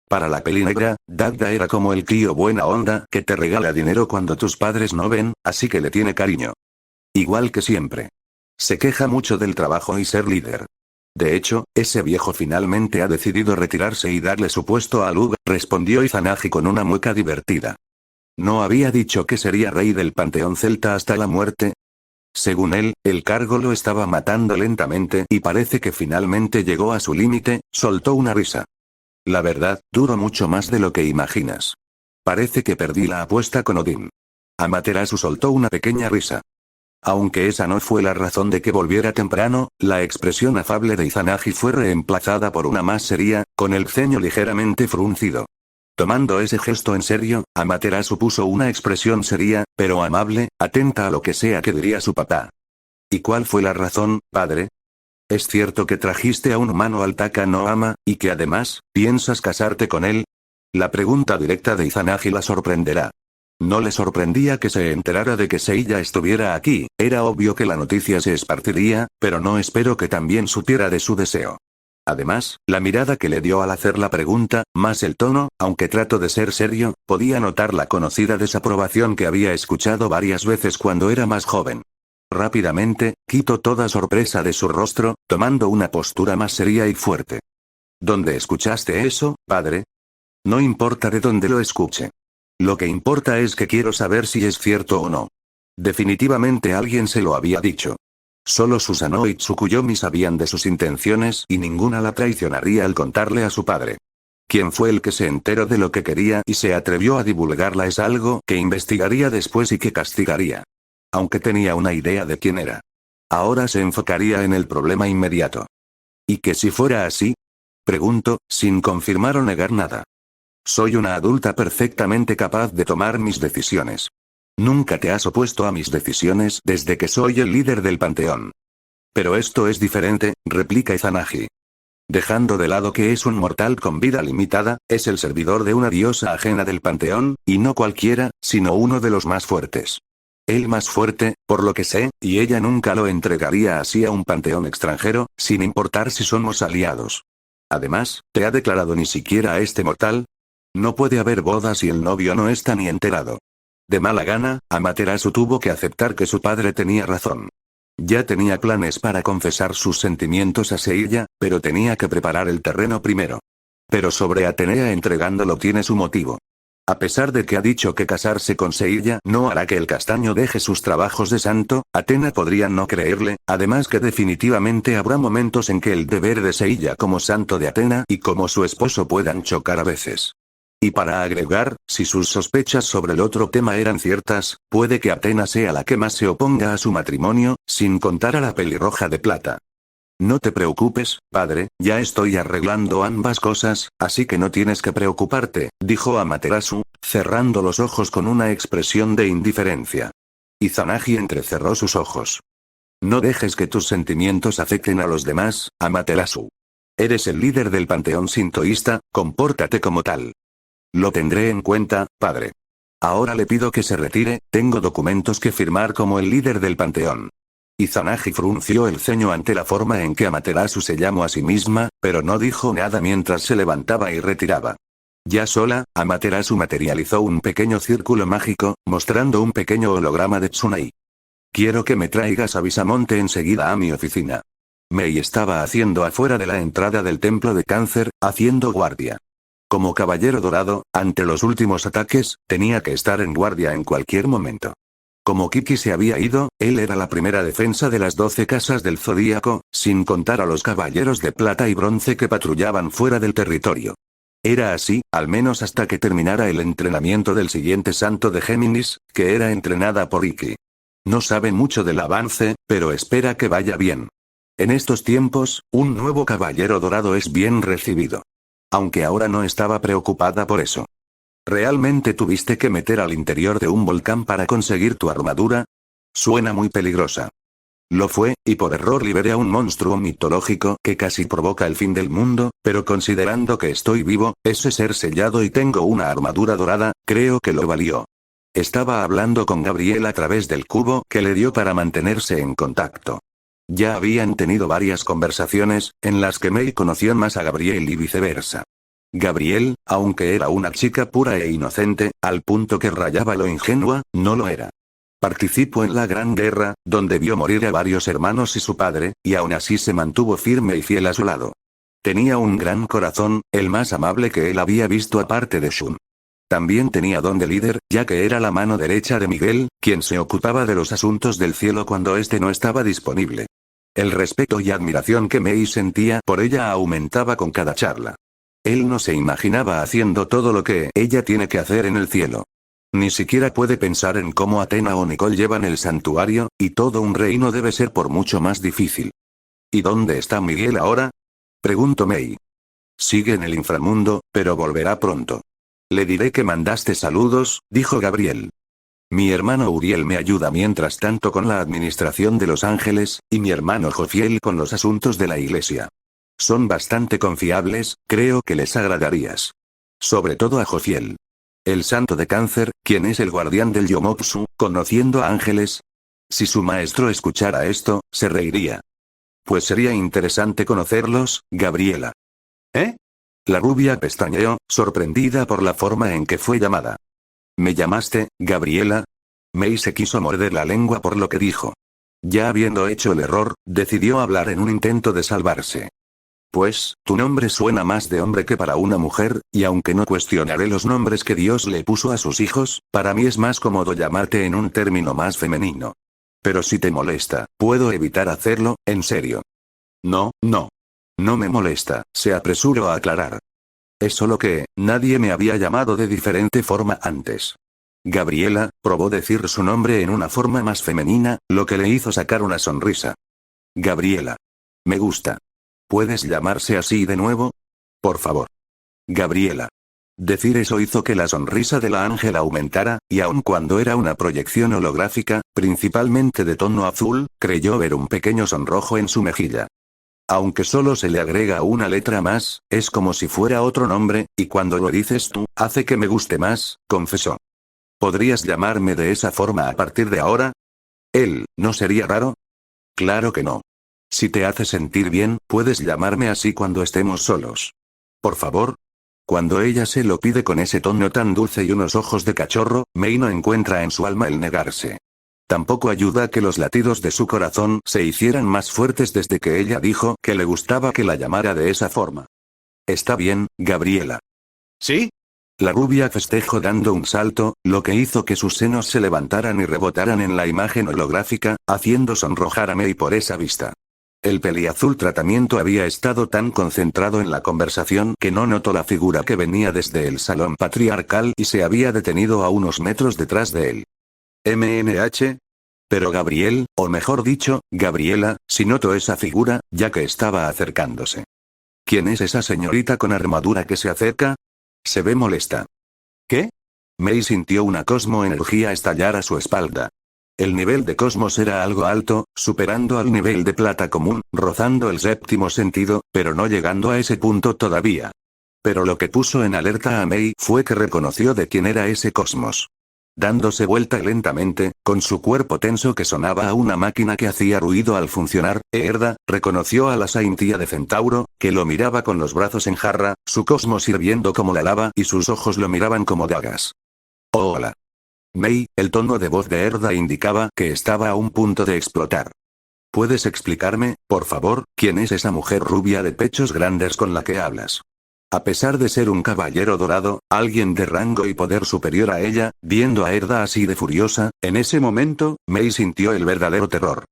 Para la peli negra, Dagda era como el tío buena onda que te regala dinero cuando tus padres no ven, así que le tiene cariño. Igual que siempre. Se queja mucho del trabajo y ser líder. De hecho, ese viejo finalmente ha decidido retirarse y darle su puesto a Luga, respondió Izanagi con una mueca divertida. ¿No había dicho que sería rey del panteón celta hasta la muerte? Según él, el cargo lo estaba matando lentamente y parece que finalmente llegó a su límite, soltó una risa. La verdad, duró mucho más de lo que imaginas. Parece que perdí la apuesta con Odín. Amaterasu soltó una pequeña risa. Aunque esa no fue la razón de que volviera temprano, la expresión afable de Izanagi fue reemplazada por una más seria, con el ceño ligeramente fruncido. Tomando ese gesto en serio, Amaterasu puso una expresión seria, pero amable, atenta a lo que sea que diría su papá. ¿Y cuál fue la razón, padre? ¿Es cierto que trajiste a un humano al Taka no Ama, y que además, piensas casarte con él? La pregunta directa de Izanagi la sorprenderá. No le sorprendía que se enterara de que Seiya estuviera aquí, era obvio que la noticia se esparciría, pero no espero que también supiera de su deseo. Además, la mirada que le dio al hacer la pregunta, más el tono, aunque trato de ser serio, podía notar la conocida desaprobación que había escuchado varias veces cuando era más joven. Rápidamente, quitó toda sorpresa de su rostro, tomando una postura más seria y fuerte. ¿Dónde escuchaste eso, padre? No importa de dónde lo escuche. Lo que importa es que quiero saber si es cierto o no. Definitivamente alguien se lo había dicho. Solo Susanoo y Tsukuyomi sabían de sus intenciones y ninguna la traicionaría al contarle a su padre. ¿Quién fue el que se enteró de lo que quería y se atrevió a divulgarla? Es algo que investigaría después y que castigaría. Aunque tenía una idea de quién era. Ahora se enfocaría en el problema inmediato. ¿Y que si fuera así? Pregunto, sin confirmar o negar nada. Soy una adulta perfectamente capaz de tomar mis decisiones. Nunca te has opuesto a mis decisiones desde que soy el líder del panteón. Pero esto es diferente, replica Izanagi. Dejando de lado que es un mortal con vida limitada, es el servidor de una diosa ajena del panteón, y no cualquiera, sino uno de los más fuertes. El más fuerte, por lo que sé, y ella nunca lo entregaría así a un panteón extranjero, sin importar si somos aliados. Además, ¿te ha declarado ni siquiera a este mortal? No puede haber boda si el novio no está ni enterado. De mala gana, Amaterasu tuvo que aceptar que su padre tenía razón. Ya tenía planes para confesar sus sentimientos a Seiya, pero tenía que preparar el terreno primero. Pero sobre Atenea entregándolo tiene su motivo. A pesar de que ha dicho que casarse con Seiya no hará que el castaño deje sus trabajos de santo, Atena podría no creerle, además que definitivamente habrá momentos en que el deber de Seiya como santo de Atena y como su esposo puedan chocar a veces. Y para agregar, si sus sospechas sobre el otro tema eran ciertas, puede que Atena sea la que más se oponga a su matrimonio, sin contar a la pelirroja de plata. No te preocupes, padre, ya estoy arreglando ambas cosas, así que no tienes que preocuparte, dijo Amaterasu, cerrando los ojos con una expresión de indiferencia. Izanagi entrecerró sus ojos. No dejes que tus sentimientos afecten a los demás, Amaterasu. Eres el líder del panteón sintoísta, compórtate como tal. Lo tendré en cuenta, padre. Ahora le pido que se retire, tengo documentos que firmar como el líder del panteón. Izanagi frunció el ceño ante la forma en que Amaterasu se llamó a sí misma, pero no dijo nada mientras se levantaba y retiraba. Ya sola, Amaterasu materializó un pequeño círculo mágico, mostrando un pequeño holograma de Tsunade. Quiero que me traigas a Bisamonte enseguida a mi oficina. Mei estaba haciendo afuera de la entrada del templo de Cáncer, haciendo guardia. Como caballero dorado, ante los últimos ataques, tenía que estar en guardia en cualquier momento. Como Kiki se había ido, él era la primera defensa de las 12 casas del Zodíaco, sin contar a los caballeros de plata y bronce que patrullaban fuera del territorio. Era así, al menos hasta que terminara el entrenamiento del siguiente santo de Géminis, que era entrenada por Iki. No sabe mucho del avance, pero espera que vaya bien. En estos tiempos, un nuevo caballero dorado es bien recibido. Aunque ahora no estaba preocupada por eso. ¿Realmente tuviste que meter al interior de un volcán para conseguir tu armadura? Suena muy peligrosa. Lo fue, y por error liberé a un monstruo mitológico que casi provoca el fin del mundo, pero considerando que estoy vivo, ese ser sellado y tengo una armadura dorada, creo que lo valió. Estaba hablando con Gabriel a través del cubo que le dio para mantenerse en contacto. Ya habían tenido varias conversaciones, en las que Mei conoció más a Gabriel y viceversa. Gabriel, aunque era una chica pura e inocente, al punto que rayaba lo ingenua, no lo era. Participó en la Gran Guerra, donde vio morir a varios hermanos y su padre, y aún así se mantuvo firme y fiel a su lado. Tenía un gran corazón, el más amable que él había visto aparte de Shun. También tenía don de líder, ya que era la mano derecha de Miguel, quien se ocupaba de los asuntos del cielo cuando éste no estaba disponible. El respeto y admiración que Mei sentía por ella aumentaba con cada charla. Él no se imaginaba haciendo todo lo que ella tiene que hacer en el cielo. Ni siquiera puede pensar en cómo Athena o Nicole llevan el santuario, y todo un reino debe ser por mucho más difícil. ¿Y dónde está Miguel ahora? Preguntó Mei. Sigue en el inframundo, pero volverá pronto. Le diré que mandaste saludos, dijo Gabriel. Mi hermano Uriel me ayuda mientras tanto con la administración de los ángeles, y mi hermano Jofiel con los asuntos de la iglesia. Son bastante confiables, creo que les agradarías. Sobre todo a Jofiel. El santo de cáncer, quien es el guardián del Yomotsu, conociendo a ángeles. Si su maestro escuchara esto, se reiría. Pues sería interesante conocerlos, Gabriela. ¿Eh? La rubia pestañeó, sorprendida por la forma en que fue llamada. ¿Me llamaste, Gabriela? Mei se quiso morder la lengua por lo que dijo. Ya habiendo hecho el error, decidió hablar en un intento de salvarse. Pues, tu nombre suena más de hombre que para una mujer, y aunque no cuestionaré los nombres que Dios le puso a sus hijos, para mí es más cómodo llamarte en un término más femenino. Pero si te molesta, puedo evitar hacerlo, en serio. No, no. No me molesta, se apresuró a aclarar. Es solo que, nadie me había llamado de diferente forma antes. Gabriela, probó decir su nombre en una forma más femenina, lo que le hizo sacar una sonrisa. Gabriela. Me gusta. ¿Puedes llamarse así de nuevo? Por favor. Gabriela. Decir eso hizo que la sonrisa de la ángel aumentara, y aun cuando era una proyección holográfica, principalmente de tono azul, creyó ver un pequeño sonrojo en su mejilla. Aunque solo se le agrega una letra más, es como si fuera otro nombre, y cuando lo dices tú, hace que me guste más, confesó. ¿Podrías llamarme de esa forma a partir de ahora? Él, ¿no sería raro? Claro que no. Si te hace sentir bien, puedes llamarme así cuando estemos solos. Por favor. Cuando ella se lo pide con ese tono tan dulce y unos ojos de cachorro, Mei no encuentra en su alma el negarse. Tampoco ayuda que los latidos de su corazón se hicieran más fuertes desde que ella dijo que le gustaba que la llamara de esa forma. Está bien, Gabriela. ¿Sí? La rubia festejó dando un salto, lo que hizo que sus senos se levantaran y rebotaran en la imagen holográfica, haciendo sonrojar a Mei por esa vista. El peliazul tratamiento había estado tan concentrado en la conversación que no notó la figura que venía desde el salón patriarcal y se había detenido a unos metros detrás de él. MNH. Pero Gabriel, o mejor dicho, Gabriela, sí notó esa figura, ya que estaba acercándose. ¿Quién es esa señorita con armadura que se acerca? Se ve molesta. ¿Qué? Mei sintió una cosmoenergía estallar a su espalda. El nivel de cosmos era algo alto, superando al nivel de plata común, rozando el séptimo sentido, pero no llegando a ese punto todavía. Pero lo que puso en alerta a Mei fue que reconoció de quién era ese cosmos. Dándose vuelta lentamente, con su cuerpo tenso que sonaba a una máquina que hacía ruido al funcionar, Erda reconoció a la Saintía de Centauro, que lo miraba con los brazos en jarra, su cosmos hirviendo como la lava y sus ojos lo miraban como dagas. Oh, hola. Mei, el tono de voz de Erda indicaba que estaba a un punto de explotar. ¿Puedes explicarme, por favor, quién es esa mujer rubia de pechos grandes con la que hablas? A pesar de ser un caballero dorado, alguien de rango y poder superior a ella, viendo a Erda así de furiosa, en ese momento, Mei sintió el verdadero terror.